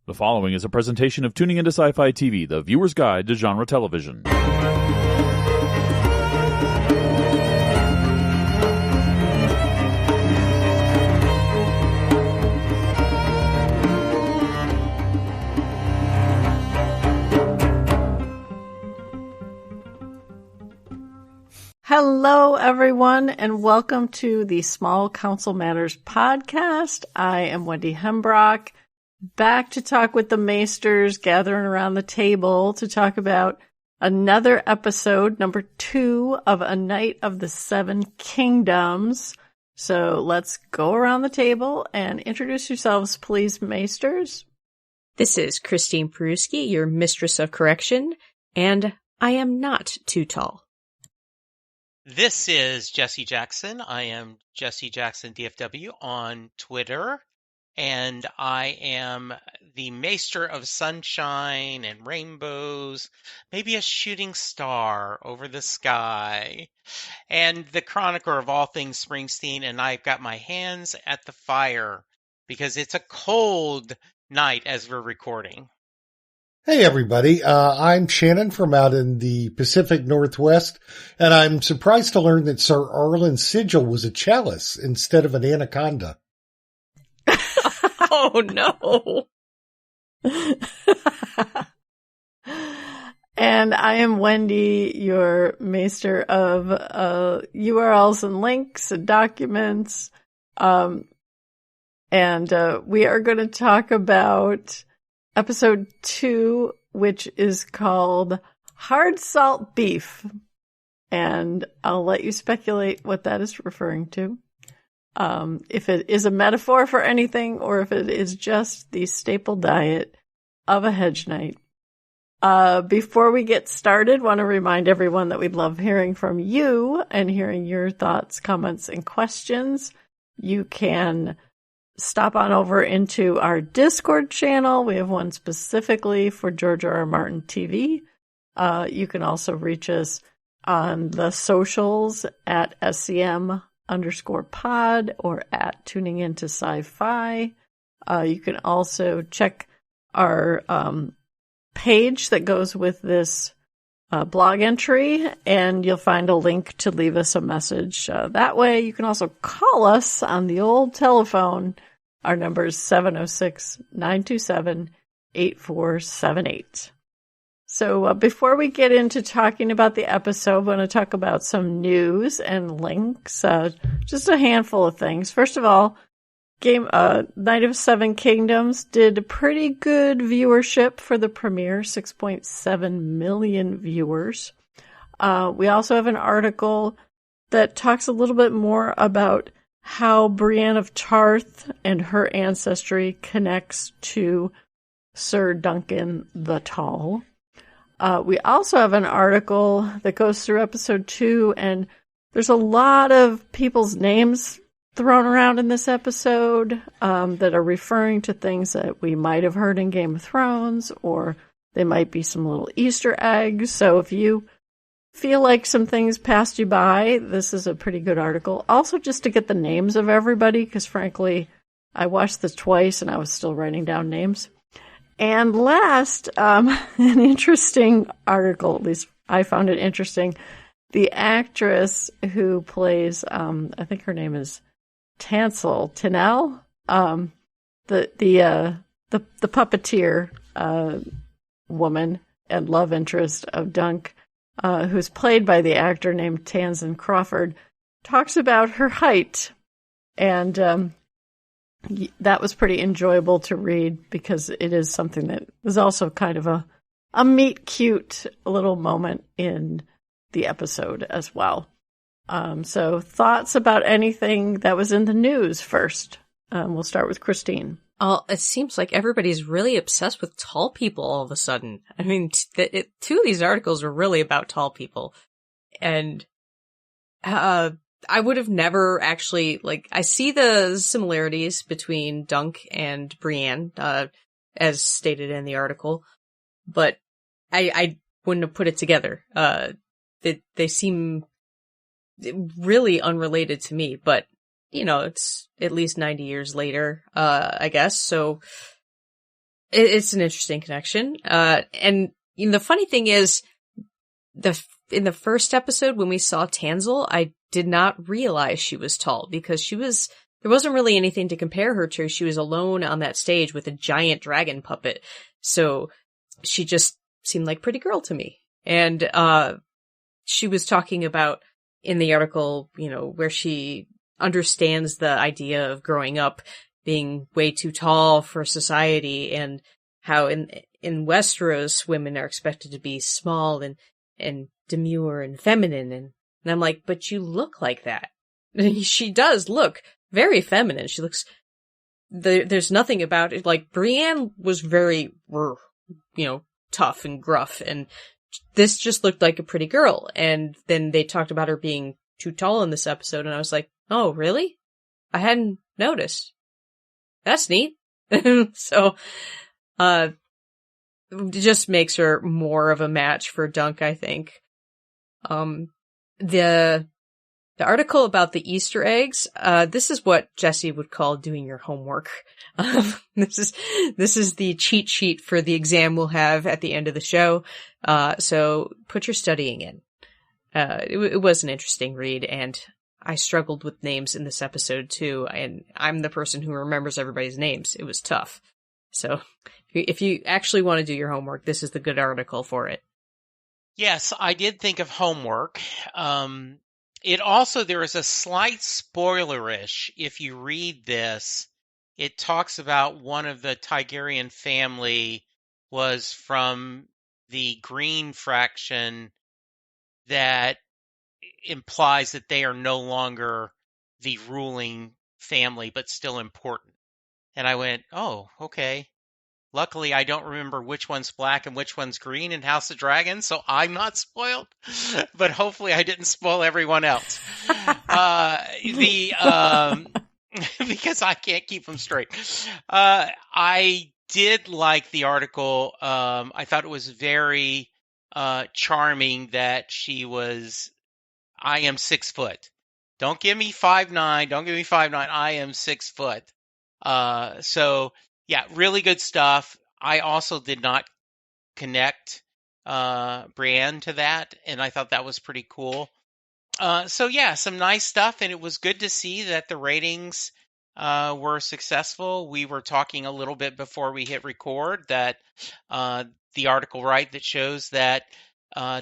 The following is a presentation of Tuning into Sci-Fi TV, the viewer's guide to genre television. Hello, everyone, and welcome to the Small Council Matters podcast. I am Wendy Hembrock, back to talk with the Maesters, gathering around the table to talk about another episode, number 2 of A Night of the Seven Kingdoms. So let's go around the table and introduce yourselves, please, Maesters. This is Christine Peruski, your Mistress of Correction, and I am not too tall. This is Jesse Jackson. I am Jesse Jackson DFW on Twitter, and I am the Maester of Sunshine and Rainbows, maybe a shooting star over the sky, and the chronicler of all things Springsteen, and I've got my hands at the fire because it's a cold night as we're recording. Hey, everybody. I'm Shannon from out in the Pacific Northwest, and I'm surprised to learn that Sir Arlen's sigil was a chalice instead of an anaconda. Oh, no. And I am Wendy, your Maester of URLs and links and documents. And we are going to talk about Episode 2, which is called Hard Salt Beef. And I'll let you speculate what that is referring to. If it is a metaphor for anything or if it is just the staple diet of a hedge knight. Before we get started, want to remind everyone that we'd love hearing from you and hearing your thoughts, comments, and questions. You can stop on over into our Discord channel. We have one specifically for George R.R. Martin TV. You can also reach us on the socials at SCM_pod or at Tuning Into Sci-Fi. You can also check our page that goes with this blog entry, and you'll find a link to leave us a message that way. You can also call us on the old telephone. Our number is 706-927-8478. So before we get into talking about the episode, I want to talk about some news and links. Just a handful of things. First of all, Night of Seven Kingdoms did a pretty good viewership for the premiere, 6.7 million viewers. We also have an article that talks a little bit more about how Brienne of Tarth and her ancestry connects to Sir Duncan the Tall. We also have an article that goes through episode 2, and there's a lot of people's names thrown around in this episode that are referring to things that we might have heard in Game of Thrones, or they might be some little Easter eggs. So if you feel like some things passed you by, this is a pretty good article. Also, just to get the names of everybody, because frankly, I watched this twice and I was still writing down names. And last, an interesting article, at least I found it interesting. The actress who plays, I think her name is Tansel, the puppeteer woman and love interest of Dunk, who's played by the actor named Tamsin Crawford, talks about her height. And that was pretty enjoyable to read because it is something that was also kind of a meet-cute little moment in the episode as well. So thoughts about anything that was in the news first. We'll start with Christine. It seems like everybody's really obsessed with tall people all of a sudden. I mean, 2 of these articles are really about tall people. And I would have never actually, I see the similarities between Dunk and Brienne, as stated in the article, but I wouldn't have put it together. They seem really unrelated to me, but it's at least 90 years later, I guess. So It's an interesting connection. And the funny thing is, in the first episode when we saw Tansel, I did not realize she was tall because there wasn't really anything to compare her to. She was alone on that stage with a giant dragon puppet. So she just seemed like a pretty girl to me. And, she was talking about in the article, where she understands the idea of growing up being way too tall for society, and how in Westeros women are expected to be small and demure and feminine. And I'm like, but you look like that. And she does look very feminine. She looks, there's nothing about it. Like Brienne was very, tough and gruff, and this just looked like a pretty girl. And then they talked about her being too tall in this episode, and I was like, oh, really? I hadn't noticed. That's neat. So, it just makes her more of a match for Dunk, I think. The article about the Easter eggs, this is what Jesse would call doing your homework. This is the cheat sheet for the exam we'll have at the end of the show. So put your studying in. It was an interesting read, and I struggled with names in this episode too, and I'm the person who remembers everybody's names. It was tough. So if you actually want to do your homework, this is the good article for it. Yes, I did think of homework. It also, there is a slight spoilerish. If you read this, it talks about one of the Targaryen family was from the Green faction, that implies that they are no longer the ruling family, but still important. And I went, oh, okay. Luckily, I don't remember which one's black and which one's green in House of Dragon, so I'm not spoiled. But hopefully I didn't spoil everyone else. Because I can't keep them straight. I did like the article. I thought it was very charming that she was, I am 6 foot. Don't give me 5'9". Don't give me 5'9". I am 6 foot. So yeah, really good stuff. I also did not connect Brienne to that, and I thought that was pretty cool. So yeah, some nice stuff, and it was good to see that the ratings were successful. We were talking a little bit before we hit record that the article, right, that shows that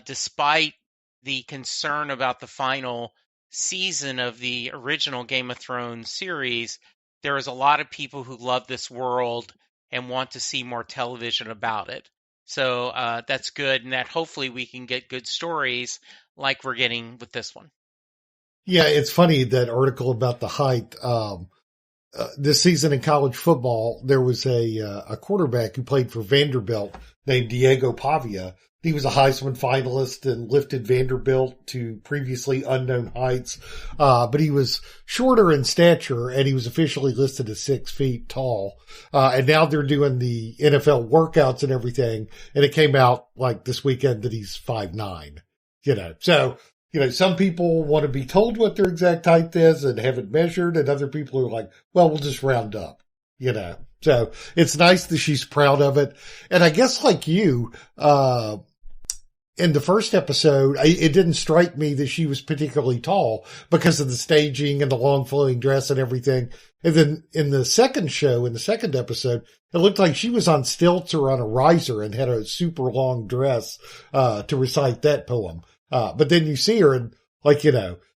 despite the concern about the final season of the original Game of Thrones series, there is a lot of people who love this world and want to see more television about it. So that's good, and that hopefully we can get good stories like we're getting with this one. Yeah, it's funny, that article about the height. This season in college football, there was a quarterback who played for Vanderbilt named Diego Pavia. He was a Heisman finalist and lifted Vanderbilt to previously unknown heights. But he was shorter in stature, and he was officially listed as 6 feet tall. And now they're doing the NFL workouts and everything. And it came out like this weekend that he's 5'9", So, some people want to be told what their exact height is and have it measured. And other people are like, well, we'll just round up, So it's nice that she's proud of it. And I guess like you, in the first episode, it didn't strike me that she was particularly tall because of the staging and the long flowing dress and everything. And then in the second show, in the second episode, it looked like she was on stilts or on a riser and had a super long dress, to recite that poem. But then you see her and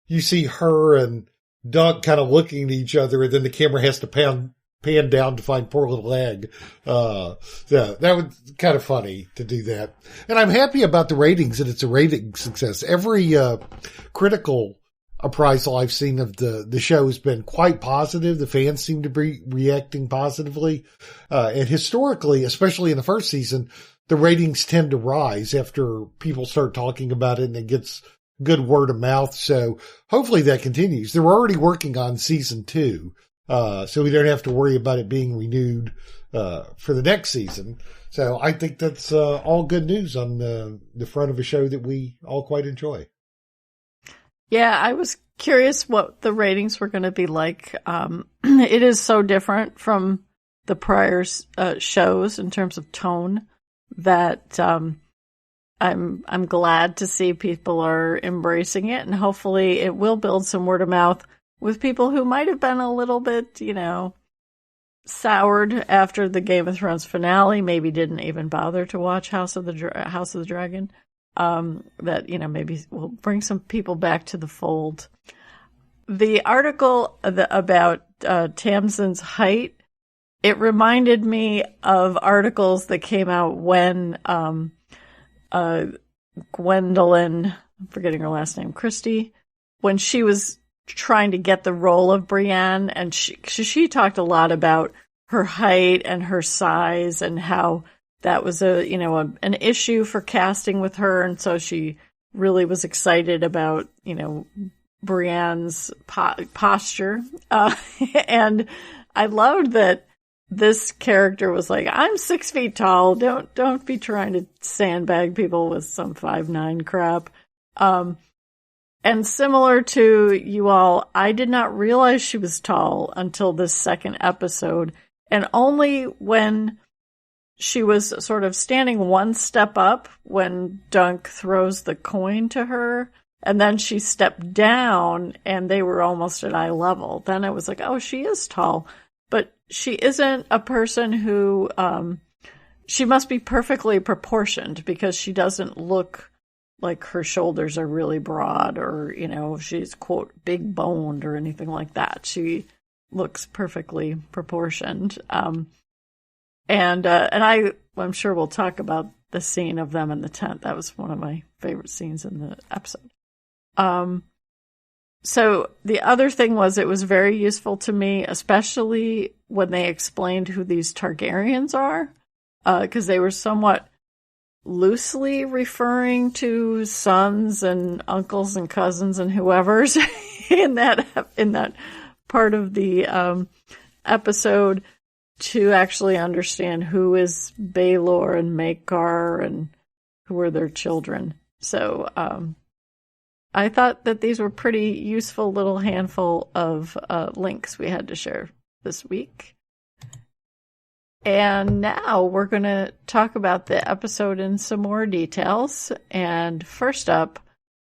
you see her and Dunk kind of looking at each other, and then the camera has to pan down to find poor little Egg. So that was kind of funny to do that. And I'm happy about the ratings, and it's a rating success. Every critical appraisal I've seen of the show has been quite positive. The fans seem to be reacting positively. And historically, especially in the first season, the ratings tend to rise after people start talking about it and it gets good word of mouth. So hopefully that continues. They're already working on season 2. So we don't have to worry about it being renewed for the next season. So I think that's all good news on the front of a show that we all quite enjoy. Yeah, I was curious what the ratings were going to be like. It is so different from the prior shows in terms of tone that I'm glad to see people are embracing it, and hopefully it will build some word of mouth with people who might have been a little bit, soured after the Game of Thrones finale, maybe didn't even bother to watch House of the Dragon. That, maybe will bring some people back to the fold. The article about Tamsin's height, it reminded me of articles that came out when Gwendolyn, I'm forgetting her last name, Christie, when she was trying to get the role of Brienne, and she talked a lot about her height and her size and how that was an issue for casting with her, and so she really was excited about Brienne's posture, and I loved that this character was like, I'm 6 feet tall. Don't be trying to sandbag people with some 5'9" crap. And similar to you all, I did not realize she was tall until this second episode. And only when she was sort of standing one step up when Dunk throws the coin to her, and then she stepped down and they were almost at eye level. Then I was like, oh, she is tall. But she isn't a person who, she must be perfectly proportioned because she doesn't look like her shoulders are really broad or, she's, quote, big boned or anything like that. She looks perfectly proportioned. I'm sure we'll talk about the scene of them in the tent. That was one of my favorite scenes in the episode. So the other thing was it was very useful to me, especially when they explained who these Targaryens are, because they were somewhat loosely referring to sons and uncles and cousins and whoever's in that part of the episode, to actually understand who is Baelor and Maekar and who are their children. So I thought that these were pretty useful little handful of links we had to share this week. And now we're going to talk about the episode in some more details. And first up,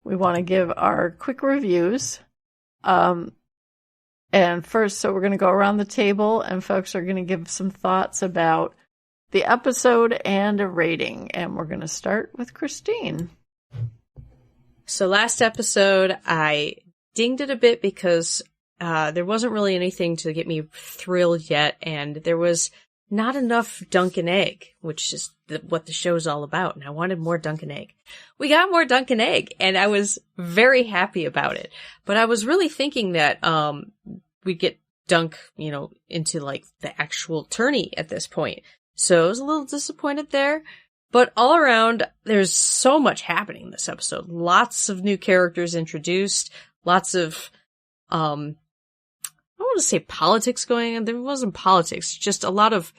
we want to give our quick reviews. And first, so we're going to go around the table and folks are going to give some thoughts about the episode and a rating. And we're going to start with Christine. So last episode, I dinged it a bit because there wasn't really anything to get me thrilled yet, and there was not enough Dunk and Egg, which is what the show's all about, and I wanted more Dunk and Egg. We got more Dunk and Egg, and I was very happy about it. But I was really thinking that we'd get Dunk, into like the actual tourney at this point. So I was a little disappointed there. But all around, there's so much happening in this episode. Lots of new characters introduced. Lots of, I don't want to say politics going on. There wasn't politics. Just a lot of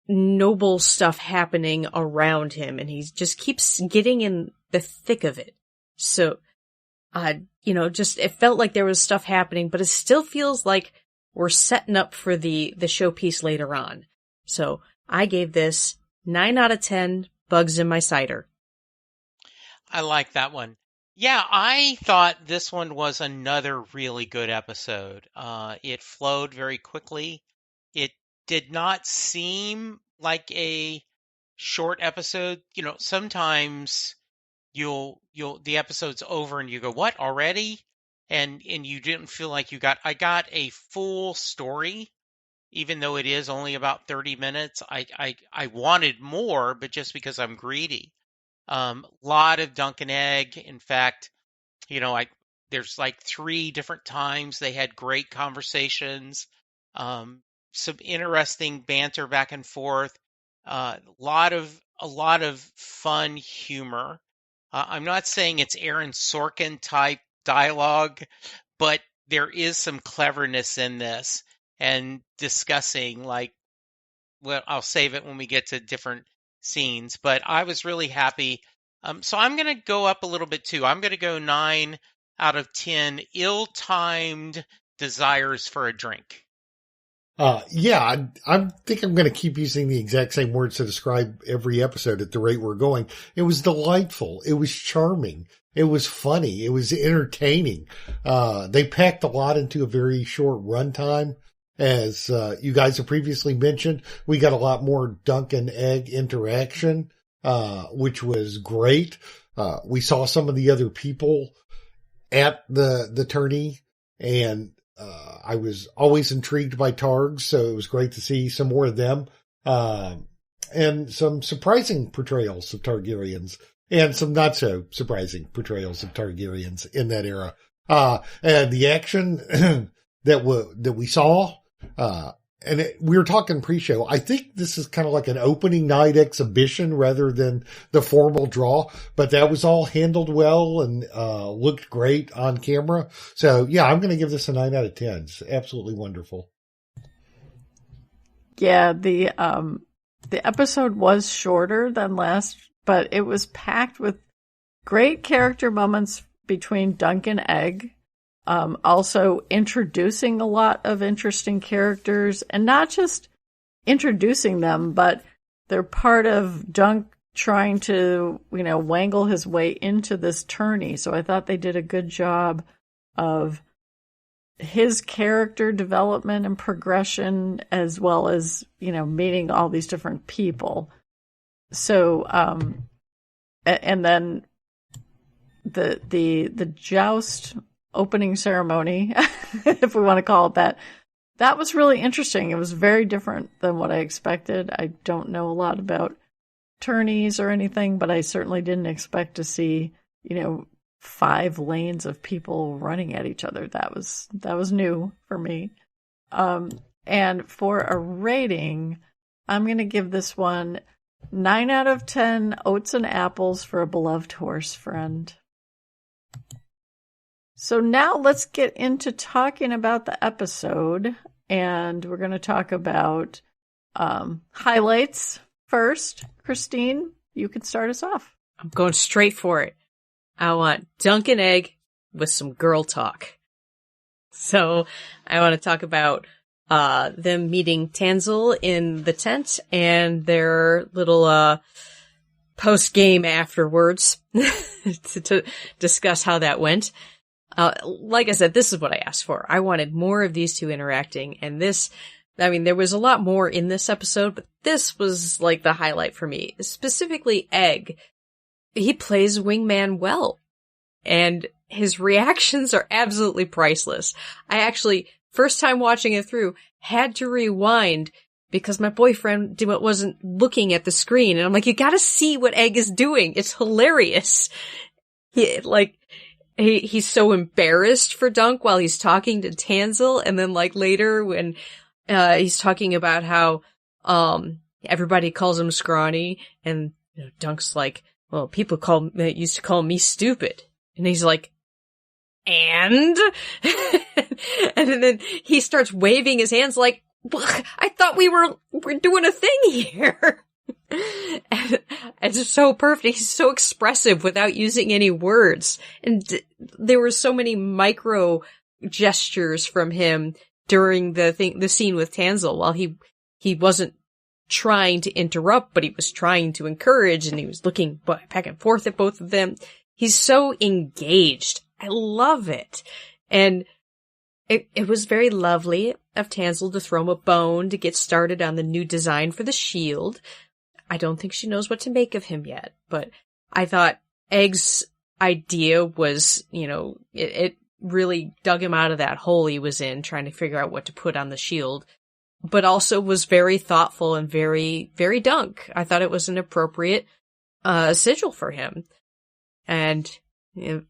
noble stuff happening around him. And he just keeps getting in the thick of it. So, it felt like there was stuff happening, but it still feels like we're setting up for the showpiece later on. So I gave this 9 out of 10 bugs in my cider. I like that one. Yeah, I thought this one was another really good episode. It flowed very quickly. It did not seem like a short episode. Sometimes the episode's over and you go, what, already? And you didn't feel like I got a full story. Even though it is only about 30 minutes, I wanted more, but just because I'm greedy. Lot of Dunk and Egg. In fact, there's like 3 different times they had great conversations, some interesting banter back and forth, a lot of fun humor. I'm not saying it's Aaron Sorkin type dialogue, but there is some cleverness in this. And discussing, I'll save it when we get to different scenes, but I was really happy. So I'm going to go up a little bit too. I'm going to go 9 out of 10 ill-timed desires for a drink. I think I'm going to keep using the exact same words to describe every episode at the rate we're going. It was delightful. It was charming. It was funny. It was entertaining. They packed a lot into a very short runtime. As, you guys have previously mentioned, we got a lot more Dunk and Egg interaction, which was great. We saw some of the other people at the tourney, and I was always intrigued by Targs, so it was great to see some more of them. And some surprising portrayals of Targaryens, and some not so surprising portrayals of Targaryens in that era. And the action that we saw, we were talking pre-show. I think this is kind of like an opening night exhibition rather than the formal draw, but that was all handled well and looked great on camera. So yeah, I'm going to give this a 9 out of 10. It's absolutely wonderful. Yeah, the episode was shorter than last, but it was packed with great character moments between Dunk and Egg. Also introducing a lot of interesting characters, and not just introducing them, but they're part of Dunk trying to, wangle his way into this tourney. So I thought they did a good job of his character development and progression, as well as, meeting all these different people. So, and then the joust opening ceremony, if we want to call it that, that was really interesting. It was very different than what I expected. I don't know a lot about tourneys or anything, but I certainly didn't expect to see, 5 lanes of people running at each other. That was new for me. And for a rating, I'm going to give this one 9 out of 10 oats and apples for a beloved horse friend. So now let's get into talking about the episode, and we're going to talk about highlights first. Christine, you can start us off. I'm going straight for it. I want Dunk and Egg with some girl talk. So I want to talk about them meeting Tanzil in the tent and their little post-game afterwards to discuss how that went. Like I said, this is what I asked for. I wanted more of these two interacting, and there was a lot more in this episode, but this was like the highlight for me. Specifically, Egg. He plays wingman well, and his reactions are absolutely priceless. I actually, first time watching it through, had to rewind because my boyfriend wasn't looking at the screen, and I'm like, you gotta see what Egg is doing. It's hilarious. He's so embarrassed for Dunk while he's talking to Tanzil, and then later when he's talking about how everybody calls him scrawny, and Dunk's like, well, people used to call me stupid, and he's like, and and then he starts waving his hands like, I thought we're doing a thing here. And it's so perfect. He's so expressive without using any words. And there were so many micro gestures from him during the scene with Tanzil, while he wasn't trying to interrupt, but he was trying to encourage, and he was looking back and forth at both of them. He's so engaged. I love it. And it was very lovely of Tanzil to throw him a bone to get started on the new design for the shield. I don't think she knows what to make of him yet, but I thought Egg's idea was, it really dug him out of that hole he was in, trying to figure out what to put on the shield, but also was very thoughtful and very, very Dunk. I thought it was an appropriate sigil for him. And it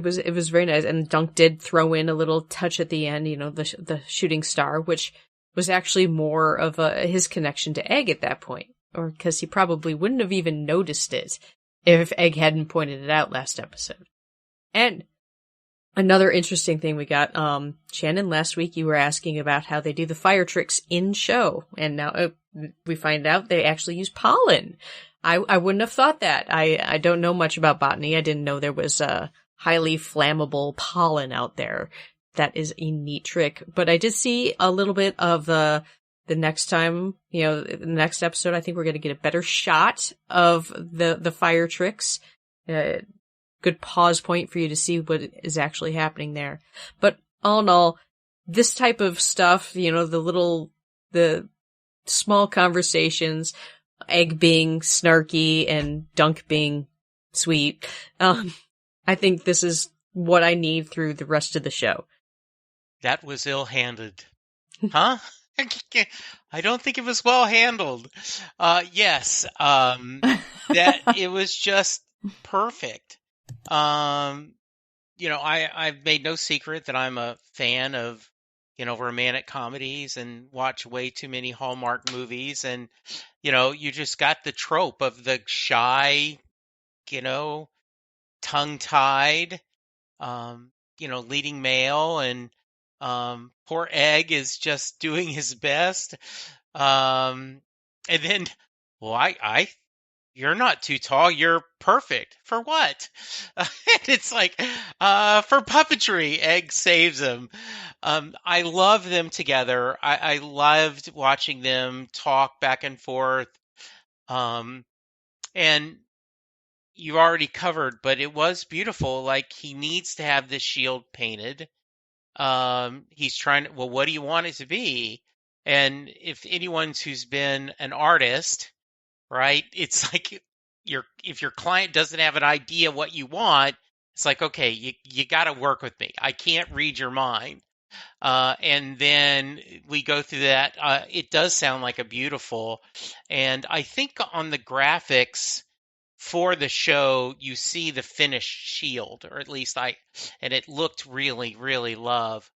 was very nice. And Dunk did throw in a little touch at the end, the shooting star, which was actually more of his connection to Egg at that point. Or because he probably wouldn't have even noticed it if Egg hadn't pointed it out last episode. And another interesting thing we got, Shannon, last week you were asking about how they do the fire tricks in show, and now we find out they actually use pollen. I wouldn't have thought that. I don't know much about botany. I didn't know there was highly flammable pollen out there. that is a neat trick. But I did see a little bit of the next time, the next episode, I think we're going to get a better shot of the fire tricks. Good pause point for you to see what is actually happening there. But all in all, this type of stuff, the small conversations, Egg being snarky and Dunk being sweet. I think this is what I need through the rest of the show. That was ill-handed. Huh? I don't think it was well handled. Yes. That it was just perfect. I've made no secret that I'm a fan of, romantic comedies and watch way too many Hallmark movies. And, you just got the trope of the shy, tongue-tied, leading male, and poor Egg is just doing his best. And then, you're not too tall. You're perfect. For what? And it's like, for puppetry. Egg saves him. I love them together. I loved watching them talk back and forth. And you already covered, but it was beautiful. Like, he needs to have this shield painted. He's trying to, what do you want it to be? And if anyone's who's been an artist, right, it's like if your client doesn't have an idea what you want, it's like, okay, you got to work with me. I can't read your mind. And then we go through that. It does sound like a beautiful, and I think on the graphics for the show, you see the finished shield, or at least and it looked really, really love.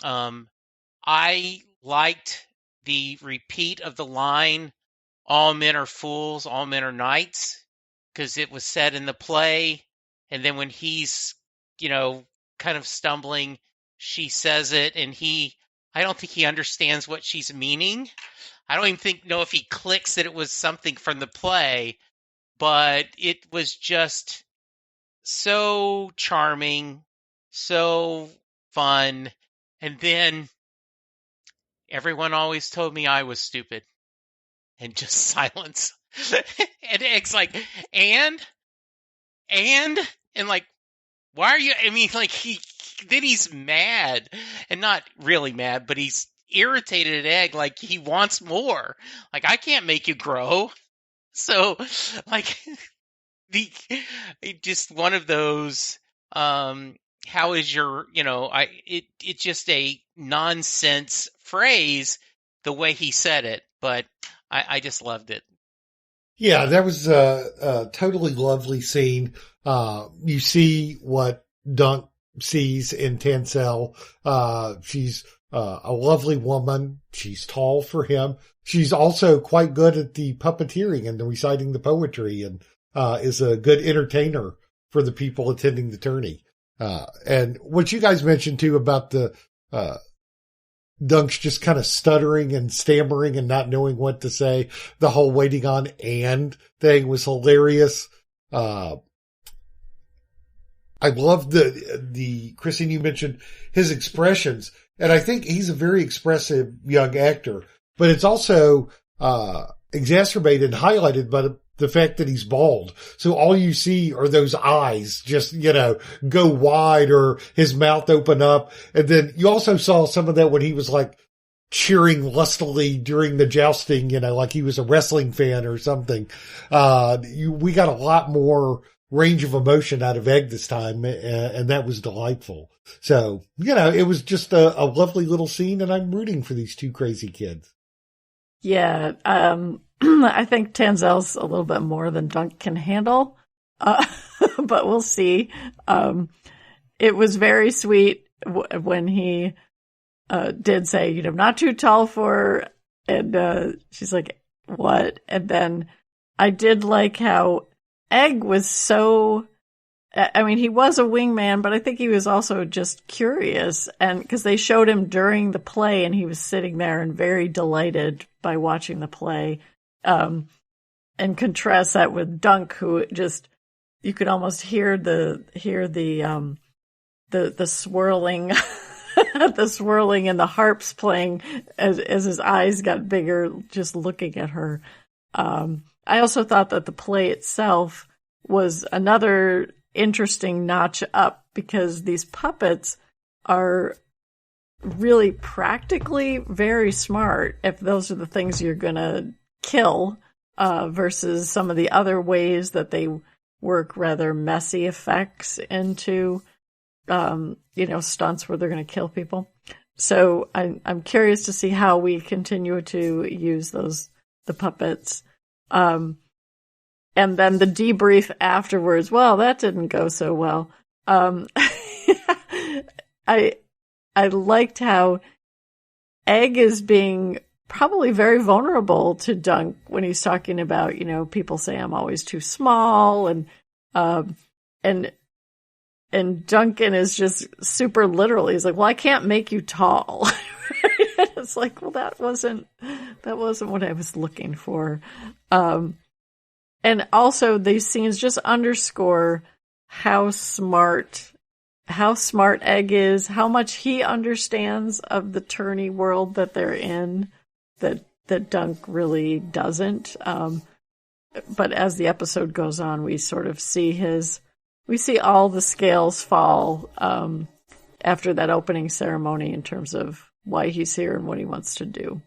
I liked the repeat of the line, all men are fools, all men are knights, because it was said in the play. And then when he's, kind of stumbling, she says it, and I don't think he understands what she's meaning. I don't even know if he clicks that it was something from the play, but it was just so charming, so fun. And then everyone always told me I was stupid, and just silence. And Egg's like, and like, why are you, then he's mad, and not really mad, but he's irritated at Egg. Like, he wants more. Like, I can't make you grow. So, like, just one of those, how is your, it's just a nonsense phrase, the way he said it, but I just loved it. Yeah, that was a totally lovely scene. You see what Dunk sees in Tansel. She's a lovely woman. She's tall for him. She's also quite good at the puppeteering and the reciting the poetry, and is a good entertainer for the people attending the tourney. And what you guys mentioned too about the Dunk's just kind of stuttering and stammering and not knowing what to say. The whole waiting on and thing was hilarious. I love the Christine, you mentioned his expressions, and I think he's a very expressive young actor, but it's also, exacerbated and highlighted by the fact that he's bald. So all you see are those eyes just, go wide, or his mouth open up. And then you also saw some of that when he was like cheering lustily during the jousting, like he was a wrestling fan or something. We got a lot more range of emotion out of Egg this time, and that was delightful. So, it was just a lovely little scene, and I'm rooting for these two crazy kids. Yeah, I think Tansel's a little bit more than Dunk can handle, but we'll see. It was very sweet when he did say, not too tall for, and she's like, what? And then I did like how Egg was so, he was a wingman, but I think he was also just curious, and because they showed him during the play, and he was sitting there and very delighted by watching the play. And contrast that with Dunk, who just, you could almost hear the swirling at the swirling and the harps playing as his eyes got bigger, just looking at her. I also thought that the play itself was another interesting notch up, because these puppets are really practically very smart if those are the things you're going to kill, versus some of the other ways that they work rather messy effects into, stunts where they're going to kill people. So I'm curious to see how we continue to use the puppets. And then the debrief afterwards, well, that didn't go so well. I liked how Egg is being probably very vulnerable to Dunk when he's talking about, people say I'm always too small, and Duncan is just super literal. He's like, well, I can't make you tall. It's like, well, that wasn't what I was looking for. And also these scenes just underscore how smart Egg is, how much he understands of the tourney world that they're in, that Dunk really doesn't. But as the episode goes on, we sort of see all the scales fall after that opening ceremony in terms of why he's here and what he wants to do.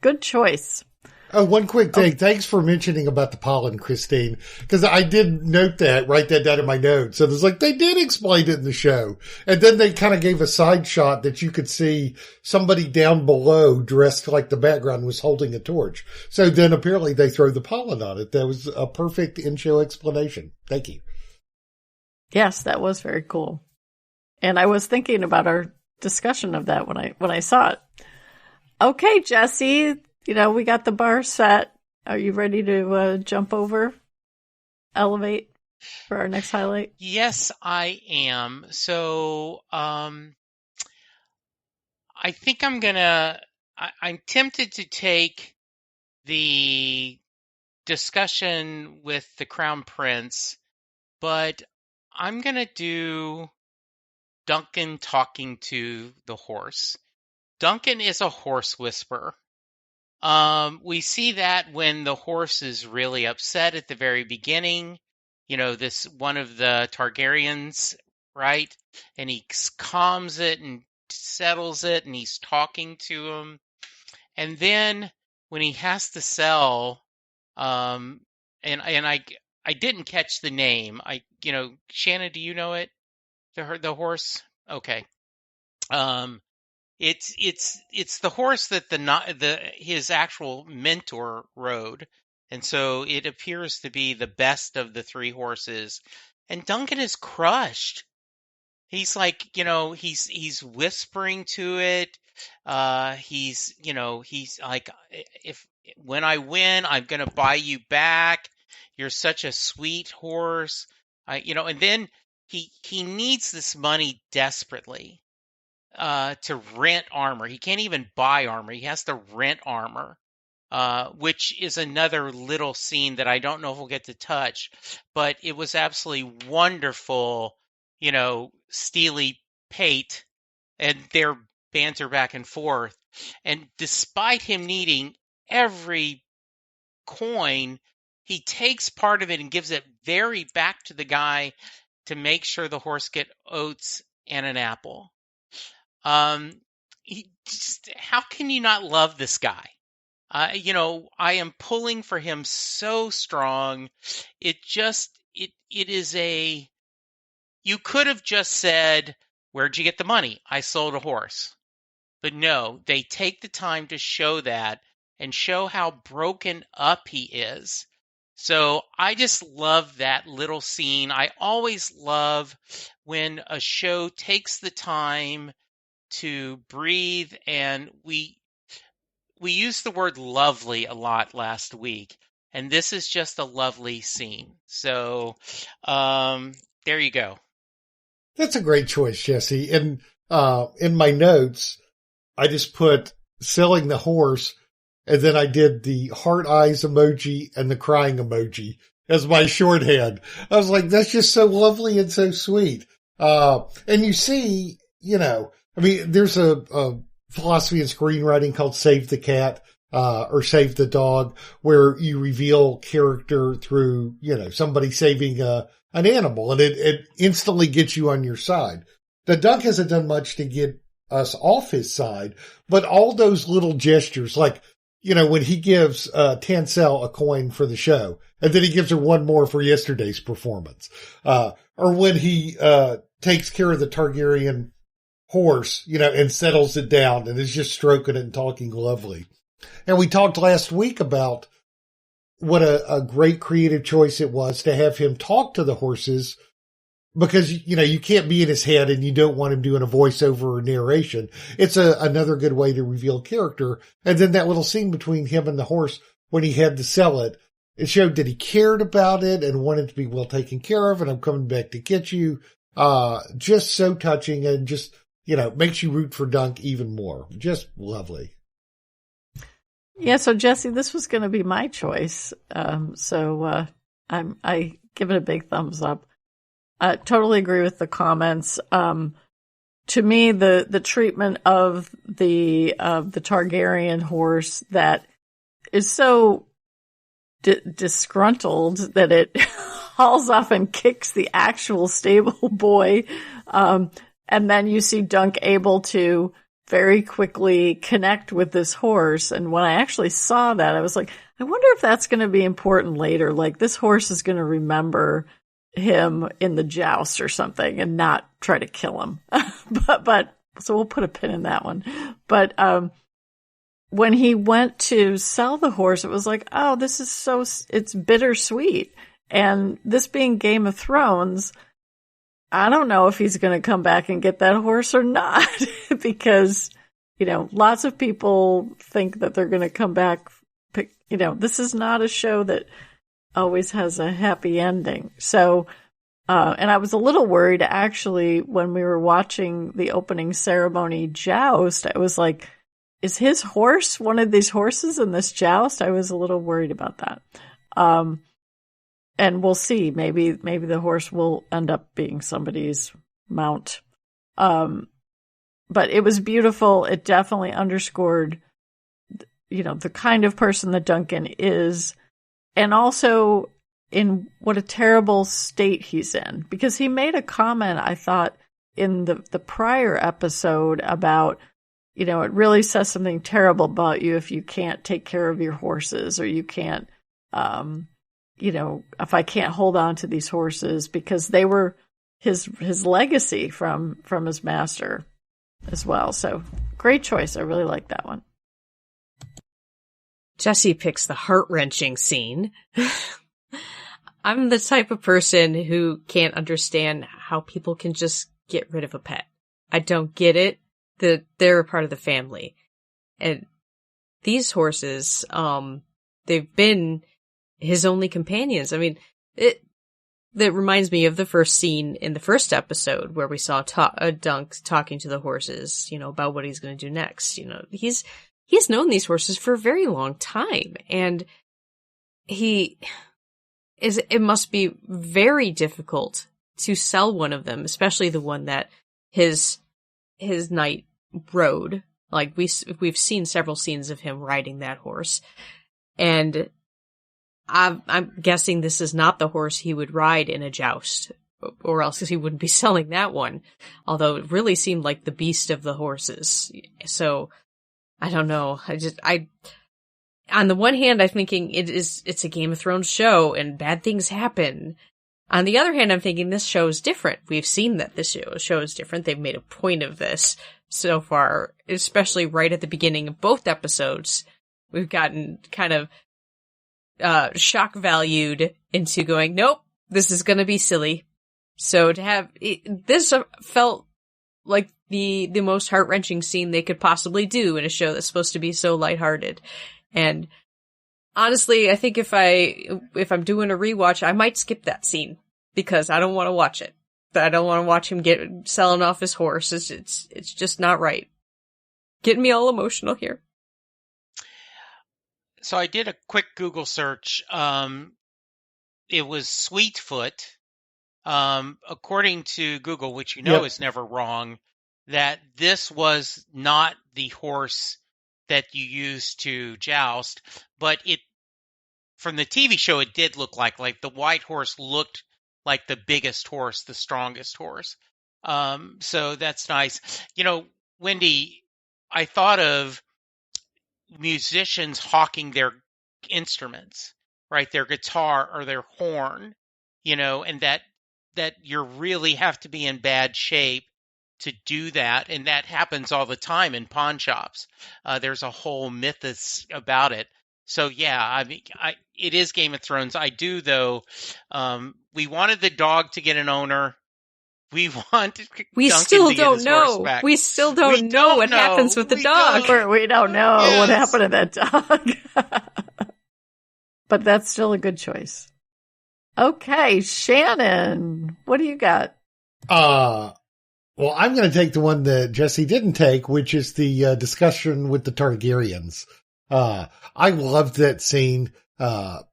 Good choice. Oh, one quick thing. Thanks for mentioning about the pollen, Christine, because I did note that, write that down in my notes. So there's they did explain it in the show. And then they kind of gave a side shot that you could see somebody down below dressed like the background was holding a torch. So then apparently they throw the pollen on it. That was a perfect in-show explanation. Thank you. Yes, that was very cool. And I was thinking about our discussion of that when I saw it. Okay, Jesse. We got the bar set. Are you ready to jump over, elevate for our next highlight? Yes, I am. So, I think I'm tempted to take the discussion with the Crown Prince, but I'm going to do Duncan talking to the horse. Duncan is a horse whisperer. We see that when the horse is really upset at the very beginning, this one of the Targaryens, right? And he calms it and settles it, and he's talking to him. And then when he has to sell, and I didn't catch the name. Shannon, do you know it? The horse? Okay. It's the horse that his actual mentor rode, and so it appears to be the best of the three horses. And Duncan is crushed. He's he's whispering to it. He's like, when I win, I'm gonna buy you back. You're such a sweet horse. And then he needs this money desperately. To rent armor. He can't even buy armor. He has to rent armor, which is another little scene that I don't know if we'll get to touch, but it was absolutely wonderful, Steely Pate and their banter back and forth. And despite him needing every coin, he takes part of it and gives it back to the guy to make sure the horse get oats and an apple. How can you not love this guy? I am pulling for him so strong. It is you could have just said, where'd you get the money? I sold a horse. But no, they take the time to show that and show how broken up he is. So I just love that little scene. I always love when a show takes the time to breathe, and we used the word lovely a lot last week, and this is just a lovely scene. So there you go. That's a great choice, Jesse. And in my notes, I just put selling the horse, and then I did the heart eyes emoji and the crying emoji as my shorthand. I was like, that's just so lovely and so sweet. And you see, I mean, there's a philosophy in screenwriting called Save the Cat, or Save the Dog, where you reveal character through, somebody saving an animal, and it instantly gets you on your side. The Dunk hasn't done much to get us off his side, but all those little gestures, like, when he gives Tansel a coin for the show, and then he gives her one more for yesterday's performance, or when he takes care of the Targaryen horse, and settles it down and is just stroking it and talking lovely. And we talked last week about what a great creative choice it was to have him talk to the horses, because, you can't be in his head and you don't want him doing a voiceover or narration. It's another good way to reveal character. And then that little scene between him and the horse when he had to sell it, it showed that he cared about it and wanted to be well taken care of. And I'm coming back to get you. Just so touching, and just, makes you root for Dunk even more. Just lovely. Yeah, so Jesse, this was going to be my choice. I give it a big thumbs up. I totally agree with the comments. To me, the treatment of the Targaryen horse that is so disgruntled that it hauls off and kicks the actual stable boy. And then you see Dunk able to very quickly connect with this horse. And when I actually saw that, I was like, I wonder if that's going to be important later. Like, this horse is going to remember him in the joust or something and not try to kill him. but so we'll put a pin in that one. But when he went to sell the horse, it was like, oh, this is it's bittersweet. And this being Game of Thrones, I don't know if he's going to come back and get that horse or not, because, lots of people think that they're going to come back. This is not a show that always has a happy ending. So, and I was a little worried actually when we were watching the opening ceremony joust. I was like, is his horse one of these horses in this joust? I was a little worried about that. And we'll see. Maybe the horse will end up being somebody's mount. But it was beautiful. It definitely underscored, the kind of person that Duncan is, and also in what a terrible state he's in. Because he made a comment, I thought, in the prior episode about, it really says something terrible about you if you can't take care of your horses, or you can't, if I can't hold on to these horses, because they were his legacy from his master as well. So great choice. I really like that one. Jesse picks the heart-wrenching scene. I'm the type of person who can't understand how people can just get rid of a pet. I don't get it. They're a part of the family. And these horses, they've been his only companions. I mean, that reminds me of the first scene in the first episode where we saw Dunk talking to the horses, about what he's going to do next. He's known these horses for a very long time, and it must be very difficult to sell one of them, especially the one that his knight rode. Like, we've seen several scenes of him riding that horse, and I'm guessing this is not the horse he would ride in a joust, or else he wouldn't be selling that one. Although it really seemed like the beast of the horses. So, I don't know. On the one hand, I'm thinking it's a Game of Thrones show and bad things happen. On the other hand, I'm thinking this show is different. We've seen that this show is different. They've made a point of this so far, especially right at the beginning of both episodes. We've gotten kind of shock valued into going, nope, this is going to be silly. So to have this felt like the most heart-wrenching scene they could possibly do in a show that's supposed to be so lighthearted. And honestly, I think if I'm doing a rewatch, I might skip that scene because I don't want to watch it. I don't want to watch him selling off his horse. It's just not right. Getting me all emotional here. So I did a quick Google search. It was Sweetfoot. According to Google, which is never wrong, that this was not the horse that you used to joust, but from the TV show, it did look like the white horse looked like the biggest horse, the strongest horse. So that's nice. Wendy, I thought of musicians hawking their instruments, right? Their guitar or their horn, and that you really have to be in bad shape to do that. And that happens all the time in pawn shops. There's a whole mythos about it. So yeah, I mean, it is Game of Thrones. I do though. We wanted the dog to get an owner. We still don't know. We still don't know what happens with the dog. We don't know what happened to that dog. But that's still a good choice. Okay, Shannon, what do you got? Well, I'm going to take the one that Jesse didn't take, which is the discussion with the Targaryens. I loved that scene, as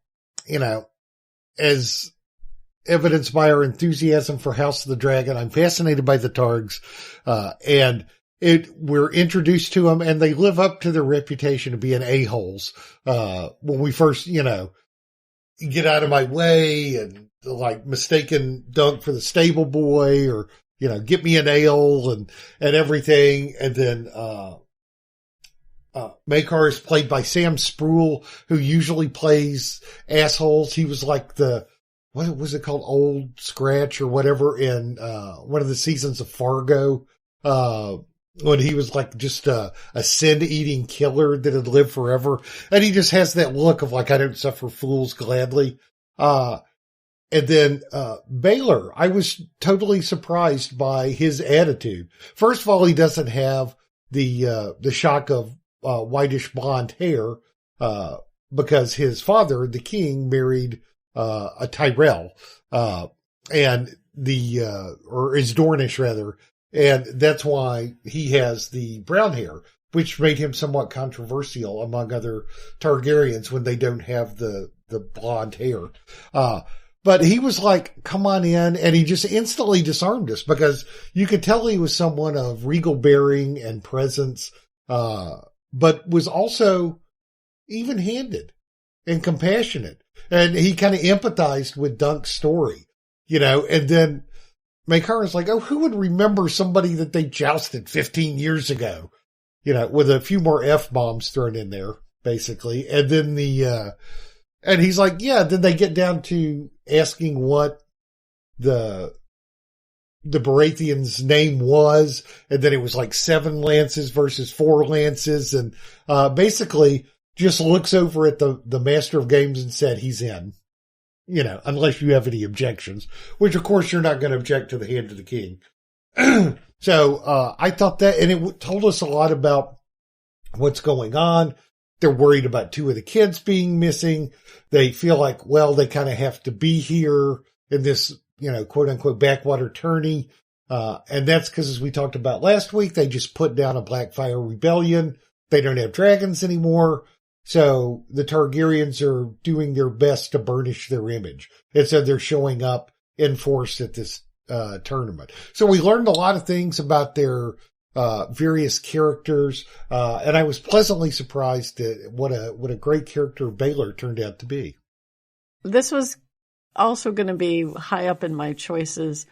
evidenced by our enthusiasm for House of the Dragon. I'm fascinated by the Targs, and we're introduced to them, and they live up to their reputation of being a-holes. When we first, get out of my way, and mistaken Dunk for the stable boy, or, get me an ale and everything. And then, Maekar is played by Sam Spruill, who usually plays assholes. He was like what was it called? Old Scratch or whatever in, one of the seasons of Fargo, when he was just a sin-eating killer that had lived forever. And he just has that look of I don't suffer fools gladly. And then, Baylor, I was totally surprised by his attitude. First of all, he doesn't have the shock of, whitish blonde hair, because his father, the king, married, a Tyrell, or is Dornish rather. And that's why he has the brown hair, which made him somewhat controversial among other Targaryens when they don't have the blonde hair. But he was come on in, and he just instantly disarmed us because you could tell he was someone of regal bearing and presence, but was also even-handed and compassionate. And he kind of empathized with Dunk's story, and then Maekar is who would remember somebody that they jousted 15 years ago, with a few more F-bombs thrown in there, basically. And then and he's then they get down to asking what the Baratheon's name was. And then it was 7 lances versus 4 lances. And, basically just looks over at the Master of Games and said he's in, unless you have any objections, which of course you're not going to object to the hand of the king. So, I thought that, and it told us a lot about what's going on. They're worried about 2 of the kids being missing. They feel they kind of have to be here in this, quote unquote backwater tourney. And that's because, as we talked about last week, they just put down a Blackfire rebellion. They don't have dragons anymore. So the Targaryens are doing their best to burnish their image. And so they're showing up in force at this, tournament. So we learned a lot of things about their, various characters. And I was pleasantly surprised at what a great character Baylor turned out to be. This was also going to be high up in my choices.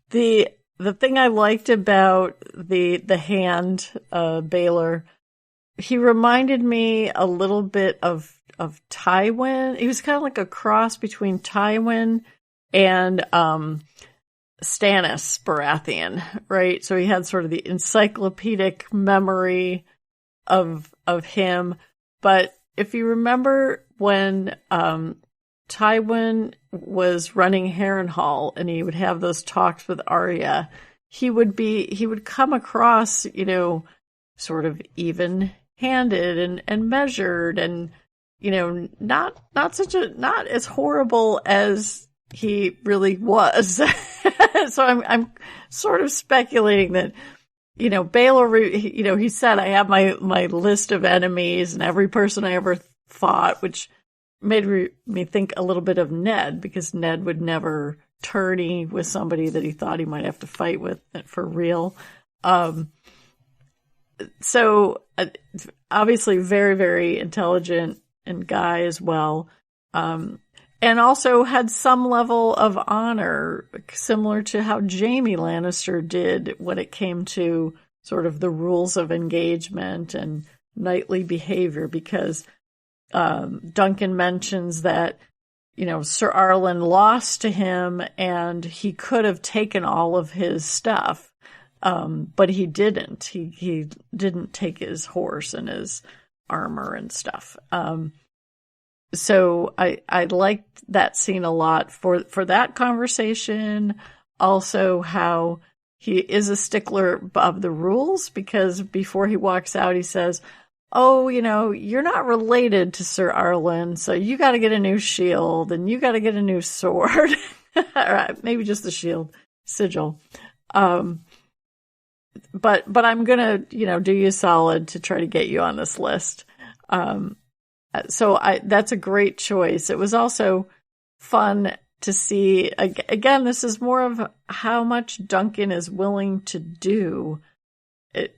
The thing I liked about the hand, Baylor, he reminded me a little bit of Tywin. He was kind of like a cross between Tywin and, Stannis Baratheon, right? So he had sort of the encyclopedic memory of him. But if you remember when, Tywin was running Harrenhal and he would have those talks with Arya, he would come across, sort of even-handed and measured and, not as horrible as he really was. So I'm sort of speculating that, Baylor, he said, I have my list of enemies and every person I ever fought, which made me think a little bit of Ned, because Ned would never tourney with somebody that he thought he might have to fight with for real. So obviously very, very intelligent and guy as well. And also had some level of honor, similar to how Jaime Lannister did when it came to sort of the rules of engagement and knightly behavior, because Duncan mentions that, Sir Arlen lost to him and he could have taken all of his stuff, but he didn't. He didn't take his horse and his armor and stuff. So I liked that scene a lot for that conversation. Also, how he is a stickler of the rules, because before he walks out, he says, "Oh, you're not related to Sir Arlen, so you got to get a new shield and you got to get a new sword." Or maybe just the shield sigil. But I'm gonna, do you a solid to try to get you on this list. So that's a great choice. It was also fun to see, again, this is more of how much Duncan is willing to do.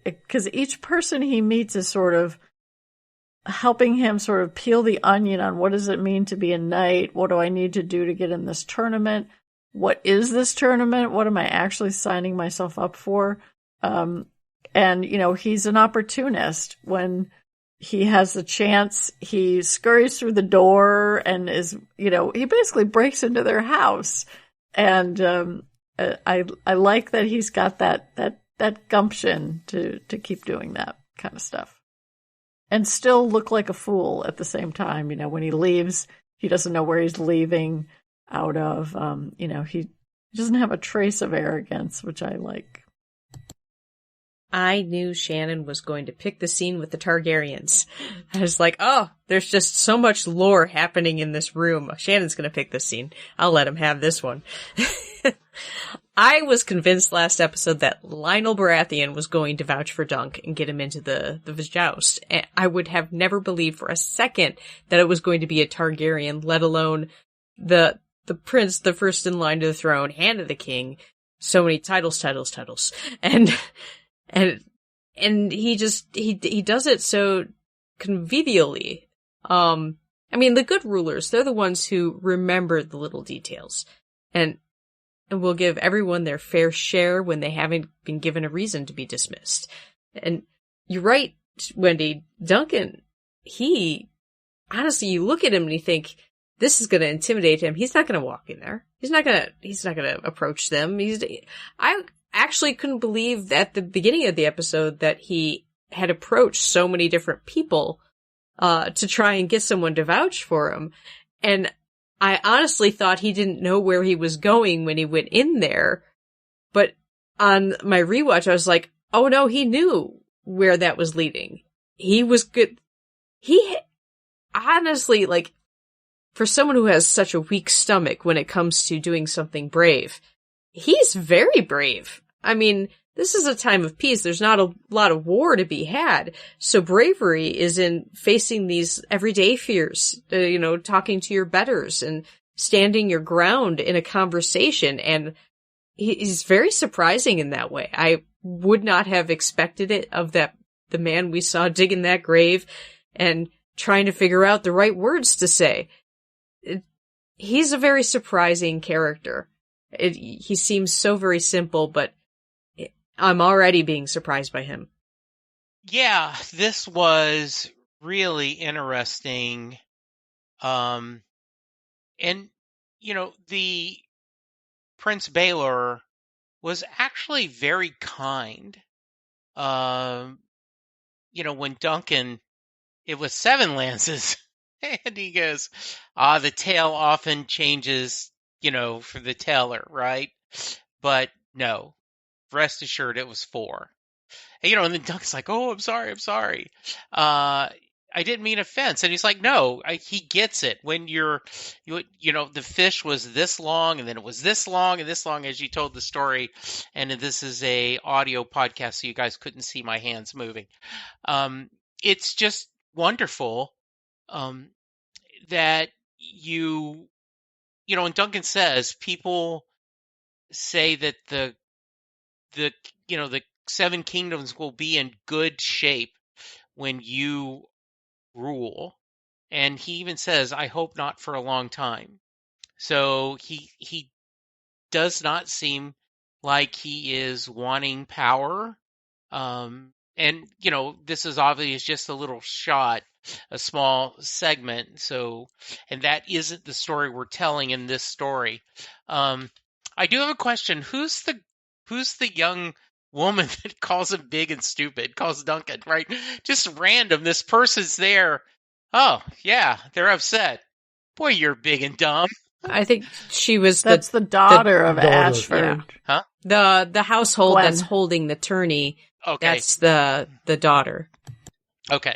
Because each person he meets is sort of helping him sort of peel the onion on what does it mean to be a knight? What do I need to do to get in this tournament? What is this tournament? What am I actually signing myself up for? And, he's an opportunist. When he has the chance, he scurries through the door and is, he basically breaks into their house. And I like that he's got that gumption to keep doing that kind of stuff. And still look like a fool at the same time. When he leaves, he doesn't know where he's leaving out of. He doesn't have a trace of arrogance, which I like. I knew Shannon was going to pick the scene with the Targaryens. I was like, oh, there's just so much lore happening in this room. Shannon's going to pick this scene. I'll let him have this one. I was convinced last episode that Lionel Baratheon was going to vouch for Dunk and get him into the joust. And I would have never believed for a second that it was going to be a Targaryen, let alone the prince, the first in line to the throne, hand of the king. So many titles. And he does it so convivially. The good rulers, they're the ones who remember the little details and will give everyone their fair share when they haven't been given a reason to be dismissed. And you're right, Wendy. Duncan, honestly, you look at him and you think, this is going to intimidate him. He's not going to walk in there. He's not going to approach them. I actually couldn't believe at the beginning of the episode that he had approached so many different people to try and get someone to vouch for him. And I honestly thought he didn't know where he was going when he went in there. But on my rewatch, I was like, oh no, he knew where that was leading. He was good. He honestly, for someone who has such a weak stomach when it comes to doing something brave, he's very brave. This is a time of peace. There's not a lot of war to be had. So bravery is in facing these everyday fears, talking to your betters and standing your ground in a conversation. And he's very surprising in that way. I would not have expected it of the man we saw digging that grave and trying to figure out the right words to say. He's a very surprising character. He seems so very simple, but I'm already being surprised by him. Yeah, this was really interesting. And, the Prince Baelor was actually very kind. When Duncan, it was 7 lances, and he goes, the tale often changes, for the teller, right? But no, rest assured it was 4. And then Duncan's like, oh, I'm sorry. I didn't mean offense. And he's like, no, he gets it. When the fish was this long and then it was this long and this long as you told the story. And this is a audio podcast, so you guys couldn't see my hands moving. It's just wonderful that and Duncan says people say that the Seven Kingdoms will be in good shape when you rule. And he even says, I hope not for a long time. So he does not seem like he is wanting power. And, this is obviously just a little shot, a small segment. And that isn't the story we're telling in this story. I do have a question. Who's the young woman that calls him big and stupid, calls Duncan, right? Just random. This person's there. Oh, yeah, they're upset. Boy, you're big and dumb. I think she was That's the daughter of Ashford. Yeah. Huh? The household Gwen. that's holding the tourney. Okay. That's the daughter. Okay.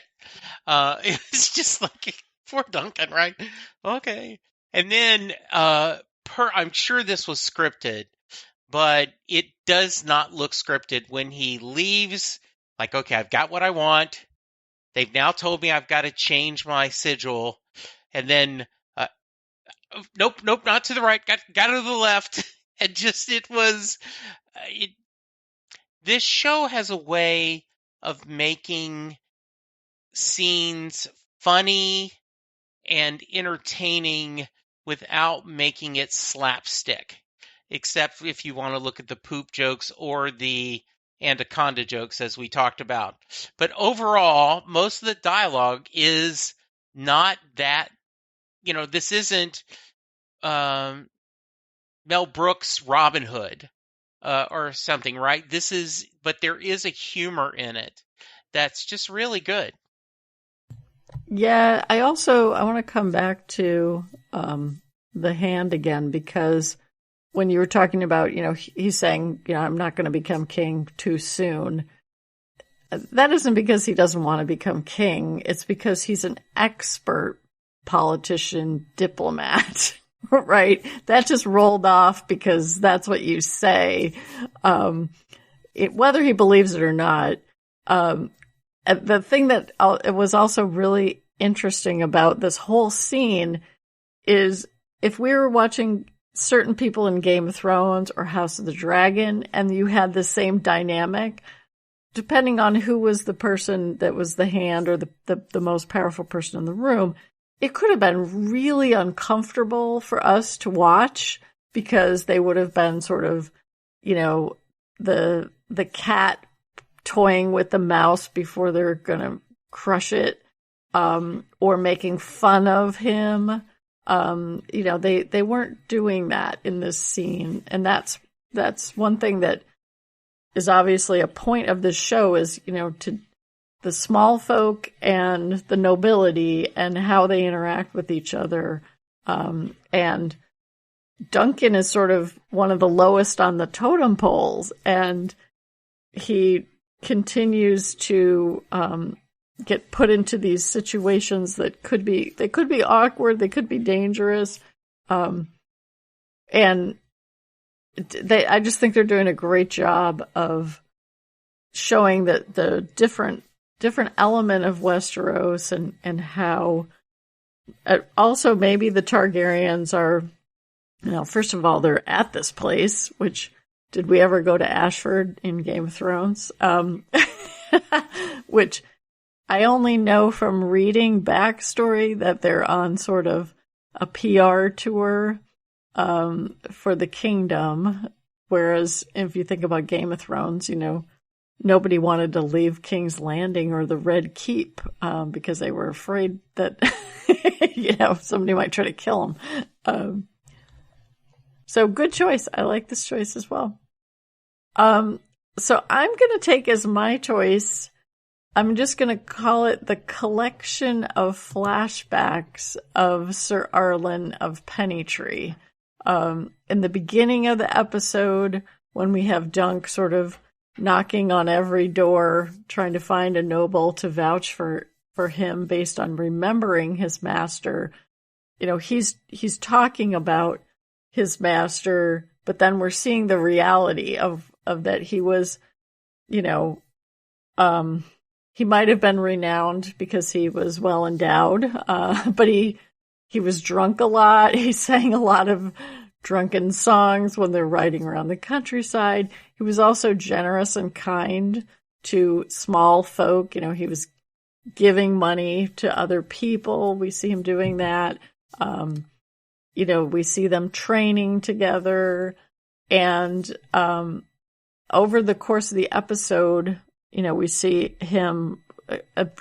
It's just like, poor Duncan, right? Okay. And then, I'm sure this was scripted, but it does not look scripted when he leaves. Like, okay, I've got what I want. They've now told me I've got to change my sigil. And then, nope, not to the right. Got to the left. And just, this show has a way of making scenes funny and entertaining without making it slapstick, except if you want to look at the poop jokes or the anaconda jokes, as we talked about. But overall, most of the dialogue is not that, this isn't Mel Brooks' Robin Hood or something, right? But there is a humor in it that's just really good. Yeah, I want to come back to the hand again, because when you were talking about, he's saying, I'm not going to become king too soon. That isn't because he doesn't want to become king. It's because he's an expert politician diplomat, right? That just rolled off because that's what you say. Whether he believes it or not, the thing that it was also really interesting about this whole scene is if we were watching certain people in Game of Thrones or House of the Dragon and you had the same dynamic, depending on who was the person that was the hand or the most powerful person in the room, it could have been really uncomfortable for us to watch because they would have been sort of, the cat toying with the mouse before they're going to crush it, or making fun of him. They weren't doing that in this scene. And that's one thing that is obviously a point of this show is, to the small folk and the nobility and how they interact with each other. And Duncan is sort of one of the lowest on the totem poles, and he continues to get put into these situations that could be awkward, they could be dangerous, and I just think they're doing a great job of showing that the different element of Westeros and how also maybe the Targaryens are, first of all, they're at this place, which, did we ever go to Ashford in Game of Thrones? Which I only know from reading backstory that they're on sort of a PR tour for the kingdom. Whereas if you think about Game of Thrones, nobody wanted to leave King's Landing or the Red Keep because they were afraid that, somebody might try to kill them. So good choice. I like this choice as well. So I'm going to take as my choice, I'm just going to call it the collection of flashbacks of Sir Arlen of Pennytree. In the beginning of the episode, when we have Dunk sort of knocking on every door, trying to find a noble to vouch for him based on remembering his master, he's talking about his master, but then we're seeing the reality of that he was, he might have been renowned because he was well endowed, but he was drunk a lot. He sang a lot of drunken songs when they're riding around the countryside. He was also generous and kind to small folk. He was giving money to other people. We see him doing that. We see them training together. And over the course of the episode, we see him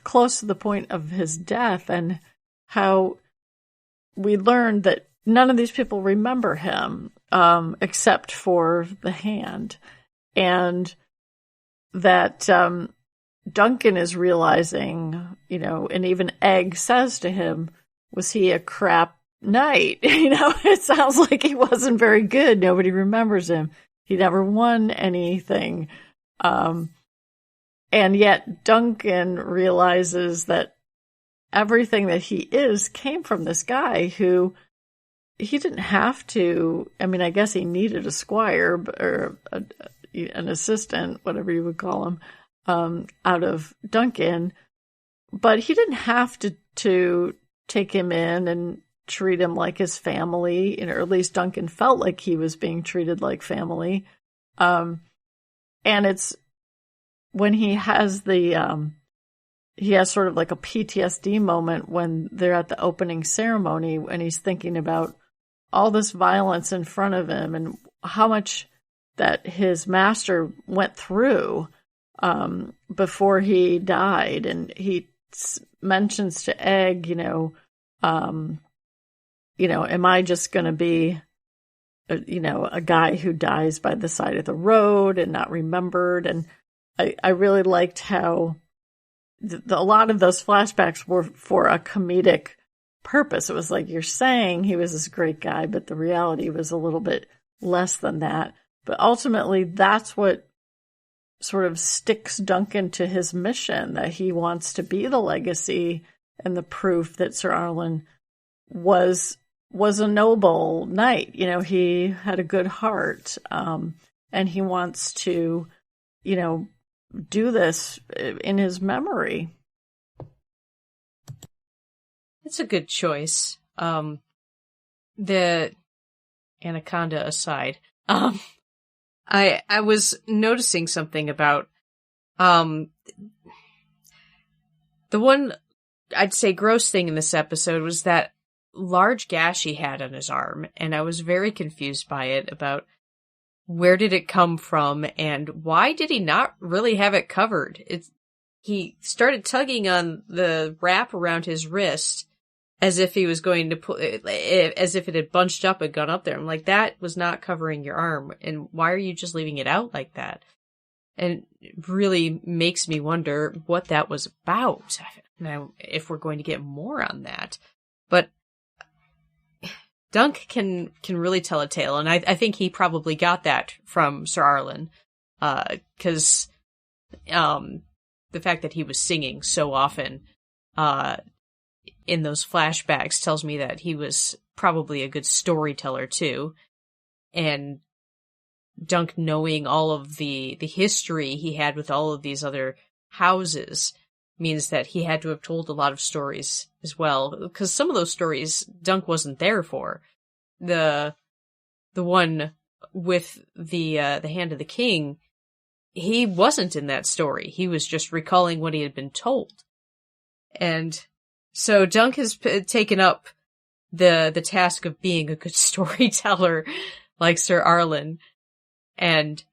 close to the point of his death, and how we learned that none of these people remember him except for the hand. And that Duncan is realizing, and even Egg says to him, was he a crap knight? It sounds like he wasn't very good. Nobody remembers him. He never won anything. And yet Duncan realizes that everything that he is came from this guy who he didn't have to. I mean, I guess he needed a squire or an assistant, whatever you would call him, out of Duncan, but he didn't have to take him in and treat him like his family, or at least Duncan felt like he was being treated like family. And it's when he has he has sort of like a PTSD moment when they're at the opening ceremony, and he's thinking about all this violence in front of him and how much that his master went through before he died. And he mentions to Egg, am I just going to be, a guy who dies by the side of the road and not remembered? And I really liked how a lot of those flashbacks were for a comedic purpose. It was like, you're saying he was this great guy, but the reality was a little bit less than that. But ultimately, that's what sort of sticks Duncan to his mission, that he wants to be the legacy and the proof that Sir Arlen was a noble knight. He had a good heart, and he wants to, do this in his memory. It's a good choice. The anaconda aside, I was noticing something about the one I'd say gross thing in this episode was that large gash he had on his arm, and I was very confused by it about where did it come from and why did he not really have it covered? He started tugging on the wrap around his wrist as if he was going to put it, as if it had bunched up and gone up there. I'm like, that was not covering your arm, and why are you just leaving it out like that? And it really makes me wonder what that was about. Now, if we're going to get more on that. But Dunk can really tell a tale, and I think he probably got that from Sir Arlen, because the fact that he was singing so often in those flashbacks tells me that he was probably a good storyteller too. And Dunk knowing all of the history he had with all of these other houses means that he had to have told a lot of stories as well, because some of those stories Dunk wasn't there for. The one with the Hand of the King, he wasn't in that story. He was just recalling what he had been told. And so Dunk has taken up the task of being a good storyteller like Sir Arlen. And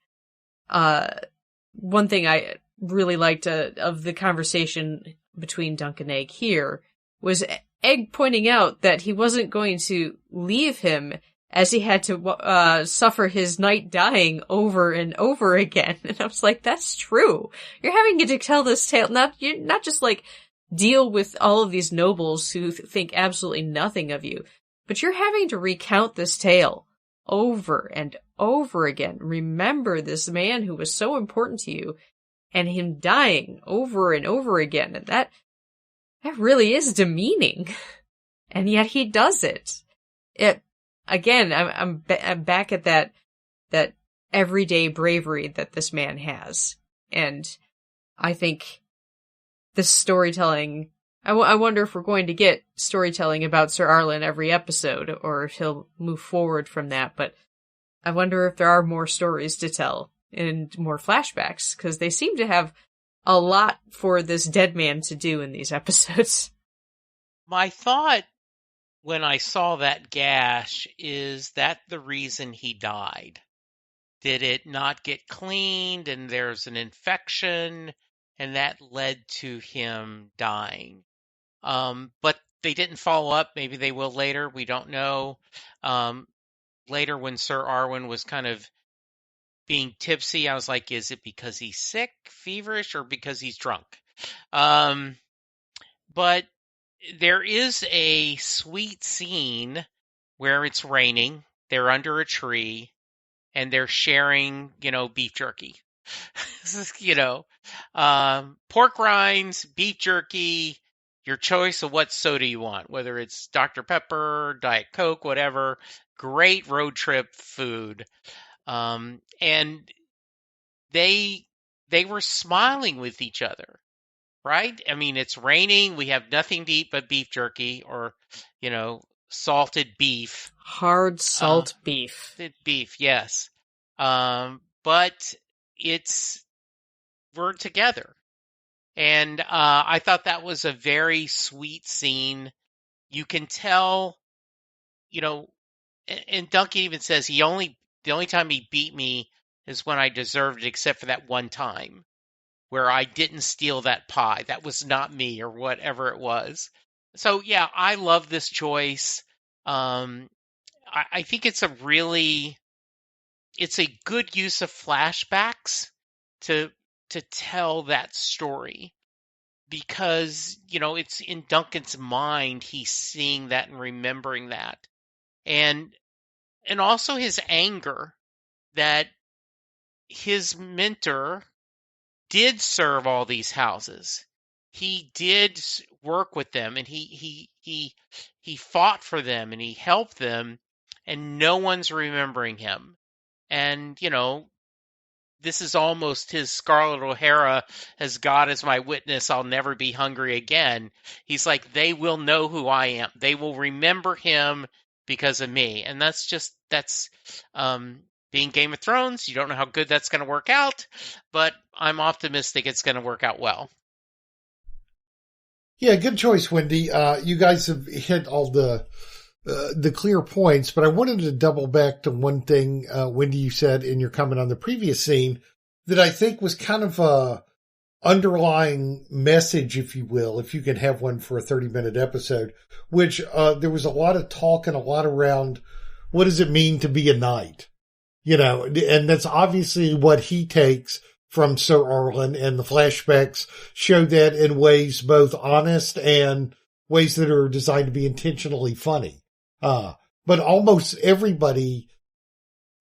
one thing I really liked of the conversation between Dunk and Egg here was Egg pointing out that he wasn't going to leave him as he had to suffer his knight dying over and over again. And I was like, that's true. You're having to tell this tale, not just like deal with all of these nobles who think absolutely nothing of you, but you're having to recount this tale over and over again. Remember this man who was so important to you and him dying over and over again. And that really is demeaning. And yet he does it. Again, I'm back at that everyday bravery that this man has. And I think the storytelling I wonder if we're going to get storytelling about Sir Arlen every episode, or if he'll move forward from that, but I wonder if there are more stories to tell and more flashbacks, because they seem to have a lot for this dead man to do in these episodes. My thought when I saw that gash is that the reason he died. Did it not get cleaned and there's an infection and that led to him dying? But they didn't follow up. Maybe they will later. We don't know. Later when Sir Arwen was kind of being tipsy, I was like, is it because he's sick, feverish, or because he's drunk? But there is a sweet scene where it's raining. They're under a tree and they're sharing, beef jerky. Pork rinds, beef jerky, your choice of what soda you want, whether it's Dr. Pepper, Diet Coke, whatever. Great road trip food. And they were smiling with each other, right? I mean, it's raining. We have nothing to eat but beef jerky or, salted beef. Hard salt beef. Beef, yes. But we're together. And I thought that was a very sweet scene. You can tell, and Duncan even says the only time he beat me is when I deserved it, except for that one time where I didn't steal that pie. That was not me, or whatever it was. So yeah, I love this choice. I think it's a good use of flashbacks to tell that story, because it's in Duncan's mind. He's seeing that and remembering that, and also his anger that his mentor did serve all these houses. He did work with them, and he fought for them, and he helped them, and no one's remembering him. And this is almost his Scarlett O'Hara, as God is my witness, I'll never be hungry again. He's like, they will know who I am. They will remember him because of me. And that's being Game of Thrones. You don't know how good that's going to work out, but I'm optimistic it's going to work out well. Yeah, good choice, Wendy. You guys have hit all the clear points, but I wanted to double back to one thing, Wendy, you said in your comment on the previous scene that I think was kind of a underlying message, if you will, if you can have one for a 30-minute episode, which there was a lot of talk and a lot around what does it mean to be a knight, and that's obviously what he takes from Sir Arlen, and the flashbacks show that in ways both honest and ways that are designed to be intentionally funny. But almost everybody,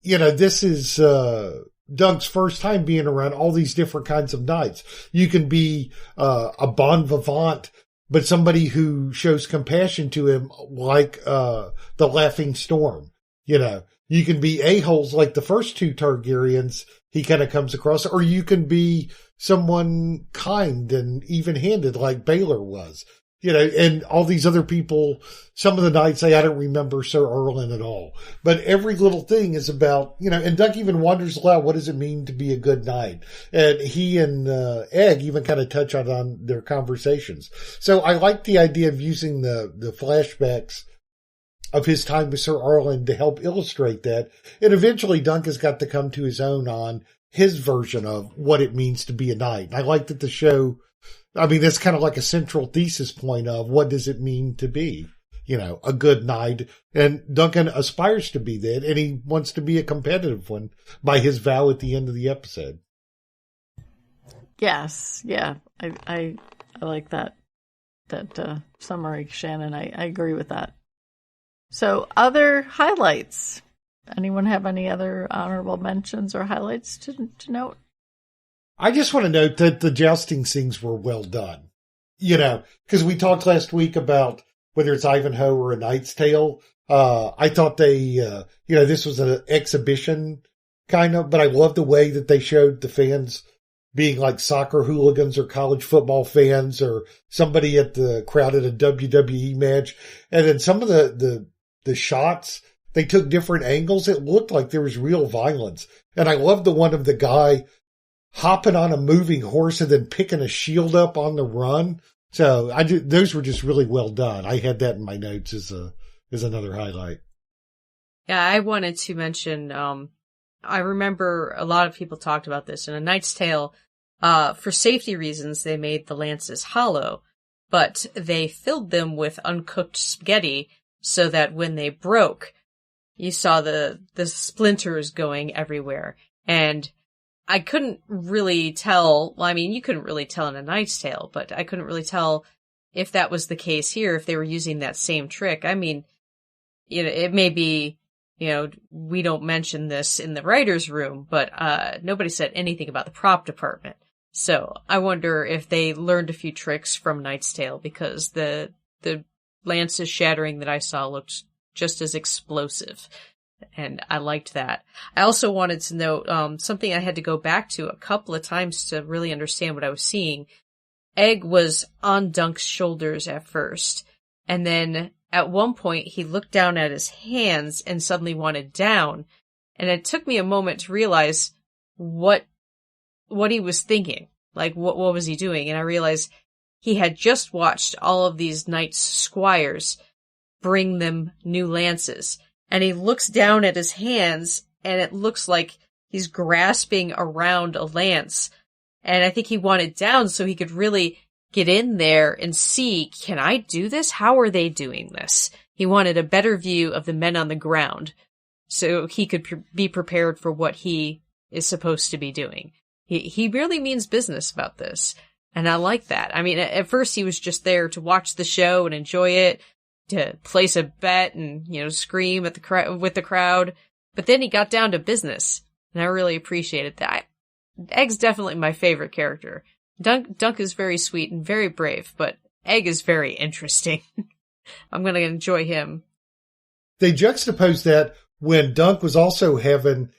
this is Doug's first time being around all these different kinds of knights. You can be a bon vivant, but somebody who shows compassion to him, like the Laughing Storm. You can be a-holes like the first two Targaryens he kind of comes across, or you can be someone kind and even-handed like Baelor was. And all these other people, some of the knights say, I don't remember Sir Arlen at all. But every little thing is about, and Doug even wonders aloud, what does it mean to be a good knight? And he and Egg even kind of touch on their conversations. So I like the idea of using the flashbacks of his time with Sir Arlen to help illustrate that. And eventually Duncan's got to come to his own on his version of what it means to be a knight. And I like that the show, that's kind of like a central thesis point of what does it mean to be, a good knight. And Duncan aspires to be that, and he wants to be a competitive one by his vow at the end of the episode. Yes. Yeah. I like that summary, Shannon. I agree with that. So other highlights. Anyone have any other honorable mentions or highlights to note? I just want to note that the jousting scenes were well done, because we talked last week about whether it's Ivanhoe or A Knight's Tale. I thought they, this was an exhibition kind of, but I love the way that they showed the fans being like soccer hooligans or college football fans or somebody at the crowd at a WWE match. And then some of the shots, they took different angles. It looked like there was real violence. And I love the one of the guy hopping on a moving horse and then picking a shield up on the run. So those were just really well done. I had that in my notes as another highlight. Yeah, I wanted to mention, I remember a lot of people talked about this in A Knight's Tale. For safety reasons, they made the lances hollow, but they filled them with uncooked spaghetti so that when they broke, you saw the splinters going everywhere. And I couldn't really tell, well, I mean, you couldn't really tell in A Knight's Tale, but I couldn't really tell if that was the case here, if they were using that same trick. I mean, it may be, we don't mention this in the writer's room, but nobody said anything about the prop department. So I wonder if they learned a few tricks from Knight's Tale, because the lances shattering that I saw looked just as explosive. And I liked that. I also wanted to note something I had to go back to a couple of times to really understand what I was seeing. Egg was on Dunk's shoulders at first, and then at one point he looked down at his hands and suddenly wanted down. And it took me a moment to realize what he was thinking. Like, what was he doing? And I realized he had just watched all of these knights' squires bring them new lances. And he looks down at his hands, and it looks like he's grasping around a lance. And I think he wanted down so he could really get in there and see, can I do this? How are they doing this? He wanted a better view of the men on the ground so he could be prepared for what he is supposed to be doing. He really means business about this. And I like that. I mean, at first he was just there to watch the show and enjoy it, to place a bet and, scream at with the crowd. But then he got down to business, and I really appreciated that. Egg's definitely my favorite character. Dunk is very sweet and very brave, but Egg is very interesting. I'm going to enjoy him. They juxtaposed that when Dunk was also having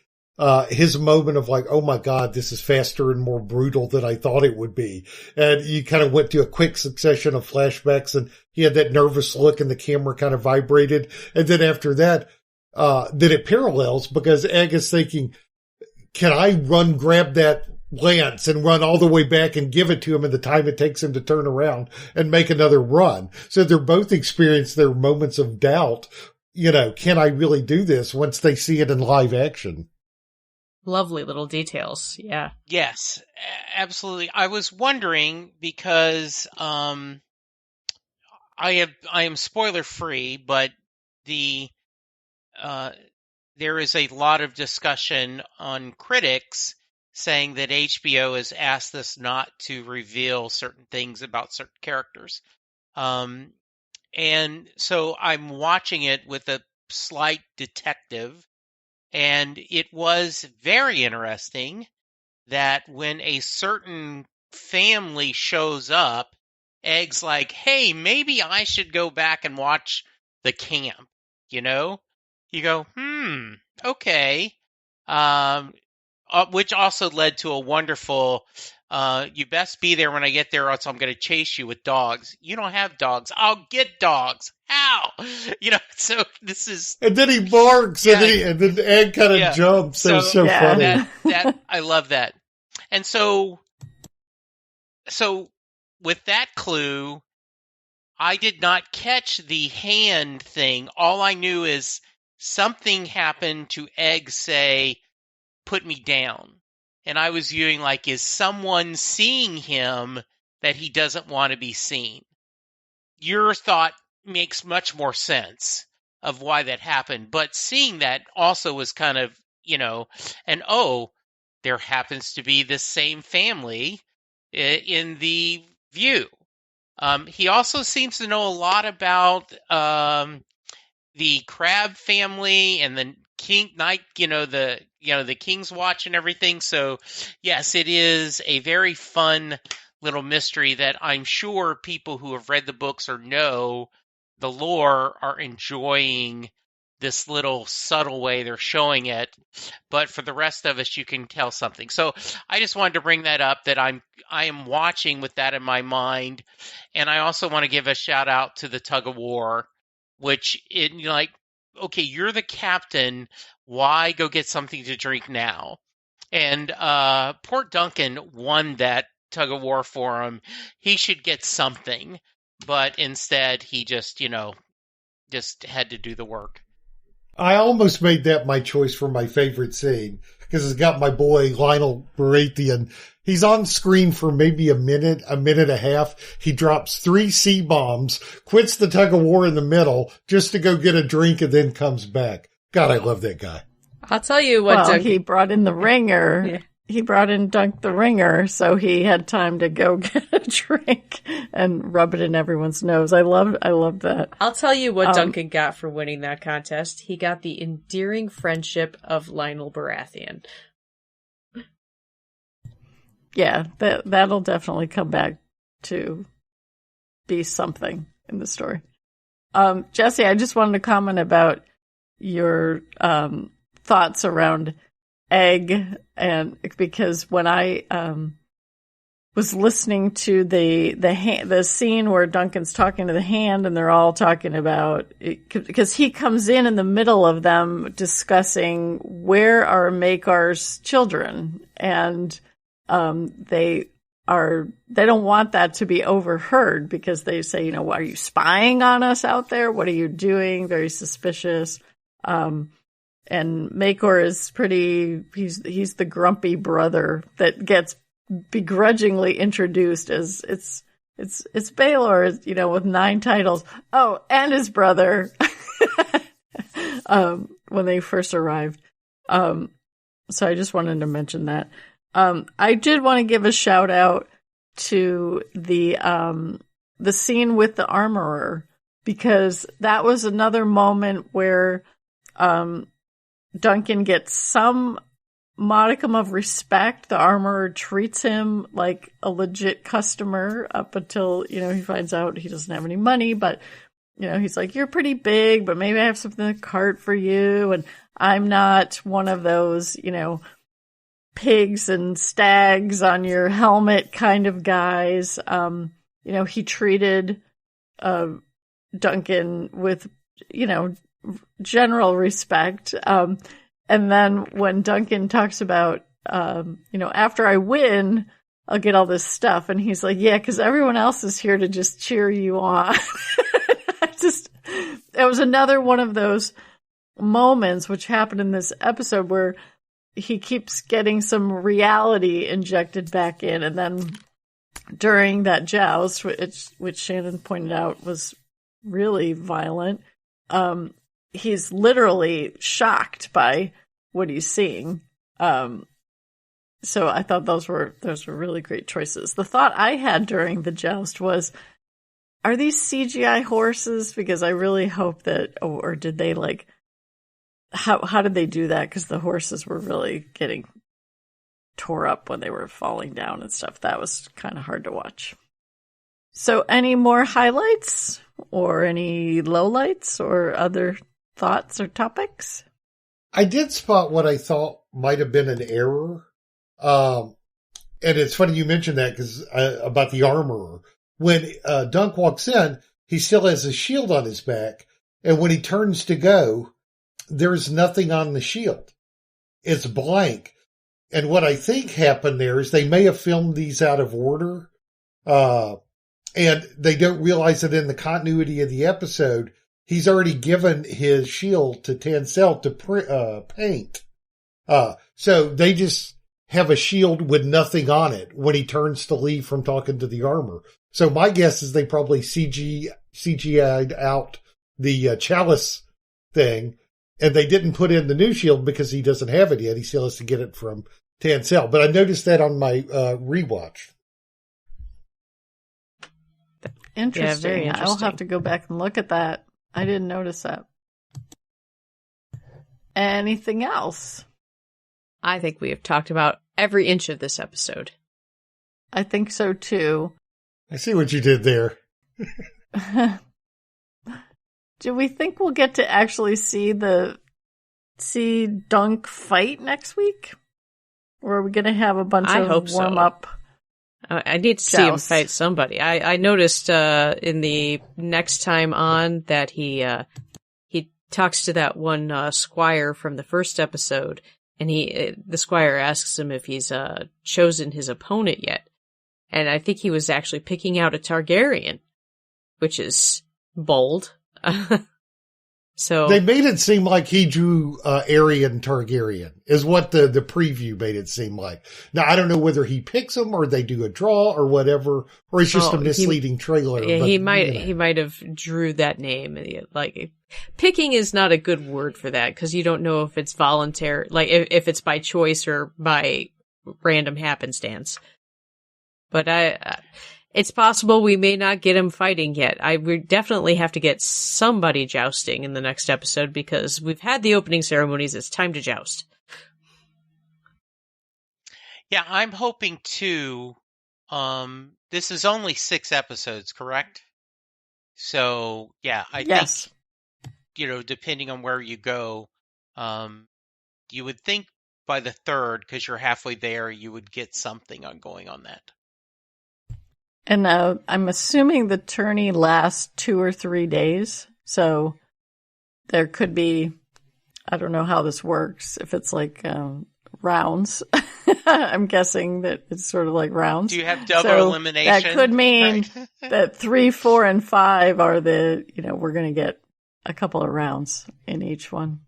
his moment of like, oh my God, this is faster and more brutal than I thought it would be. And you kind of went to a quick succession of flashbacks, and he had that nervous look and the camera kind of vibrated. And then after that, then it parallels because Egg is thinking, can I grab that lance and run all the way back and give it to him in the time it takes him to turn around and make another run? So they're both experience their moments of doubt. Can I really do this once they see it in live action? Lovely little details. Yeah. Yes, absolutely. I was wondering because I am spoiler free, but there is a lot of discussion on critics saying that HBO has asked us not to reveal certain things about certain characters. And so I'm watching it with a slight detective. And it was very interesting that when a certain family shows up, Egg's like, hey, maybe I should go back and watch the camp, You go, okay. Which also led to a wonderful, you best be there when I get there or else I'm going to chase you with dogs. You don't have dogs. I'll get dogs. How? So this is... And then he barks, and then Egg kind of jumps. So it's so funny. That I love that. And so with that clue, I did not catch the hand thing. All I knew is something happened to Egg say, put me down. And I was viewing like, is someone seeing him that he doesn't want to be seen? Your thought makes much more sense of why that happened. But seeing that also was kind of, and there happens to be this same family in the view. He also seems to know a lot about the Crab family and the King Knight, the King's Watch and everything. So yes, it is a very fun little mystery that I'm sure people who have read the books or know the lore are enjoying this little subtle way they're showing it, but for the rest of us, you can tell something. So I just wanted to bring that up, that I am watching with that in my mind. And I also want to give a shout out to the tug of war, which okay, you're the captain. Why go get something to drink now? And poor Duncan won that tug of war for him. He should get something, but instead he just had to do the work. I almost made that my choice for my favorite scene because it's got my boy Lionel Baratheon. He's on screen for maybe a minute and a half. He drops 3 C-bombs, quits the tug of war in the middle just to go get a drink, and then comes back. God, I love that guy. I'll tell you what. Well, he brought in the ringer. Yeah. He brought in Dunk the ringer, so he had time to go get a drink and rub it in everyone's nose. I love that. I'll tell you what Duncan got for winning that contest. He got the endearing friendship of Lionel Baratheon. Yeah, that'll definitely come back to be something in the story. Jesse, I just wanted to comment about your thoughts around Egg, and because when I was listening to the scene where Duncan's talking to the Hand, and they're all talking about, because he comes in the middle of them discussing where are Maekar's children, and they don't want that to be overheard, because they say, are you spying on us out there? What are you doing? Very suspicious. And Maekor is he's the grumpy brother that gets begrudgingly introduced as it's Baelor, with 9 titles. Oh, and his brother, when they first arrived. So I just wanted to mention that. I did want to give a shout out to the scene with the armorer, because that was another moment where, Duncan gets some modicum of respect. The armorer treats him like a legit customer up until, he finds out he doesn't have any money, but, he's like, you're pretty big, but maybe I have something in the cart for you. And I'm not one of those, pigs and stags on your helmet kind of guys. He treated, Duncan with, general respect. And then when Duncan talks about, after I win, I'll get all this stuff. And he's like, yeah, because everyone else is here to just cheer you on. It was another one of those moments which happened in this episode where he keeps getting some reality injected back in. And then during that joust, which Shannon pointed out was really violent, he's literally shocked by what he's seeing. So I thought those were really great choices. The thought I had during the joust was, are these CGI horses? Because I really hope that, or did they how did they do that? Because the horses were really getting tore up when they were falling down and stuff. That was kind of hard to watch. So any more highlights or any lowlights or other thoughts or topics? I did spot what I thought might have been an error. And it's funny you mentioned that, because about the armorer. When Dunk walks in, he still has a shield on his back. And when he turns to go, there's nothing on the shield. It's blank. And what I think happened there is they may have filmed these out of order. And they don't realize that in the continuity of the episode, he's already given his shield to Tansel to paint. So they just have a shield with nothing on it when he turns to leave from talking to the armor. So my guess is they probably CGI'd out the chalice thing, and they didn't put in the new shield because he doesn't have it yet. He still has to get it from Tansel. But I noticed that on my rewatch. Interesting. Yeah, very interesting. I'll have to go back and look at that. I didn't notice that. Anything else? I think we have talked about every inch of this episode. I think so too. I see what you did there. do we think we'll get to actually see Dunk fight next week? Or are we going to have a bunch of warm-up? I need to see him fight somebody. I noticed in the next time on that he talks to that one squire from the first episode, and the squire asks him if he's chosen his opponent yet. And I think he was actually picking out a Targaryen, which is bold. So they made it seem like he drew Aerion Targaryen, is what the preview made it seem like. Now, I don't know whether he picks them or they do a draw or whatever, or it's just a misleading trailer. Yeah, but, he might have drew that name. Like, picking is not a good word for that, because you don't know if it's voluntary, like if it's by choice or by random happenstance. But it's possible we may not get him fighting yet. We definitely have to get somebody jousting in the next episode, because we've had the opening ceremonies. It's time to joust. Yeah, I'm hoping too. This is only 6 episodes, correct? So, yeah, I think, depending on where you go, you would think by the 3rd, because you're halfway there, you would get something going on that. And I'm assuming the tourney lasts 2 or 3 days. So there could be, I don't know how this works, if it's like rounds. I'm guessing that it's sort of like rounds. Do you have double elimination? That could mean that 3, 4, and 5 are we're going to get a couple of rounds in each one.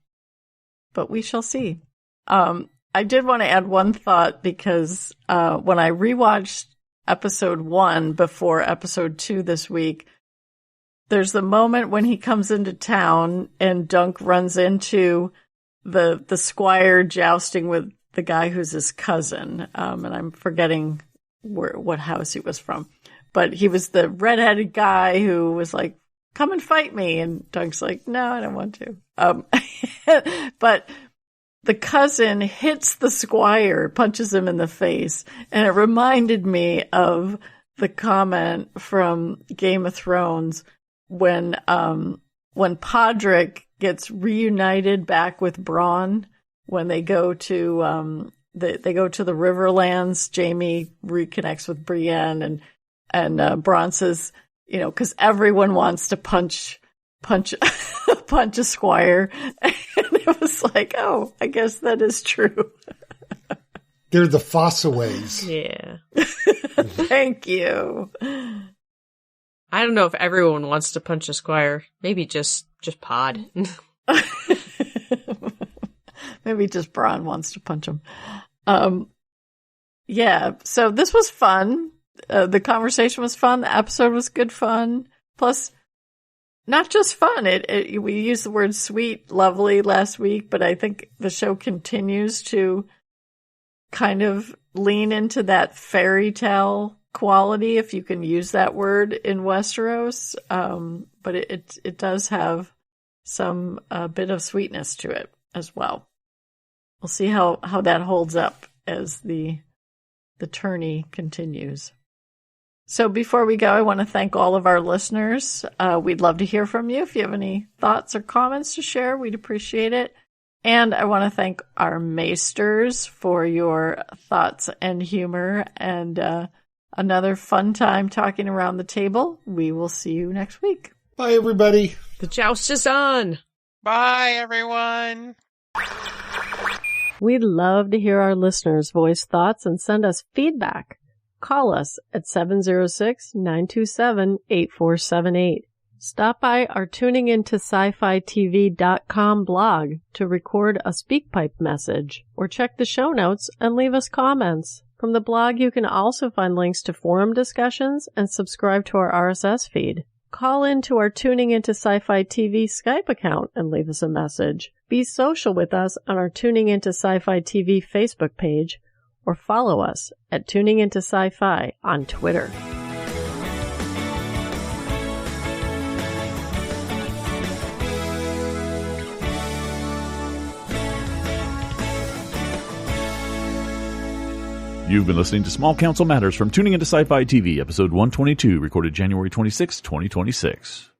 But we shall see. I did want to add one thought, because when I rewatched episode 1 before episode 2 this week, there's the moment when he comes into town and Dunk runs into the squire jousting with the guy who's his cousin. And I'm forgetting what house he was from, but he was the redheaded guy who was like, come and fight me. And Dunk's like, no, I don't want to. But the cousin hits the squire, punches him in the face, and it reminded me of the comment from Game of Thrones when Podrick gets reunited back with Bronn when they go to the Riverlands. Jaime reconnects with Brienne, and Bronn says, because everyone wants to punch a squire. And it was like, oh, I guess that is true. They're the Fossaways. Yeah. Thank you. I don't know if everyone wants to punch a squire. Maybe just Pod. Maybe just Bronn wants to punch him. Yeah, so this was fun. The conversation was fun. The episode was good fun. Plus, not just fun. We used the word sweet, lovely last week, but I think the show continues to kind of lean into that fairy tale quality, if you can use that word, in Westeros. But it does have some bit of sweetness to it as well. We'll see how that holds up as the tourney continues. So before we go, I want to thank all of our listeners. We'd love to hear from you. If you have any thoughts or comments to share, we'd appreciate it. And I want to thank our maesters for your thoughts and humor, and another fun time talking around the table. We will see you next week. Bye, everybody. The joust is on. Bye, everyone. We'd love to hear our listeners voice thoughts and send us feedback. Call us at 706-927-8478. Stop by our tuningintoscifitv.com blog to record a SpeakPipe message, or check the show notes and leave us comments. From the blog, you can also find links to forum discussions and subscribe to our RSS feed. Call into our Tuning Into Sci-Fi TV Skype account and leave us a message. Be social with us on our Tuning Into Sci-Fi TV Facebook page, or follow us at Tuning Into Sci-Fi on Twitter. You've been listening to Small Council Matters from Tuning Into Sci-Fi TV, episode 122, recorded January 26, 2026.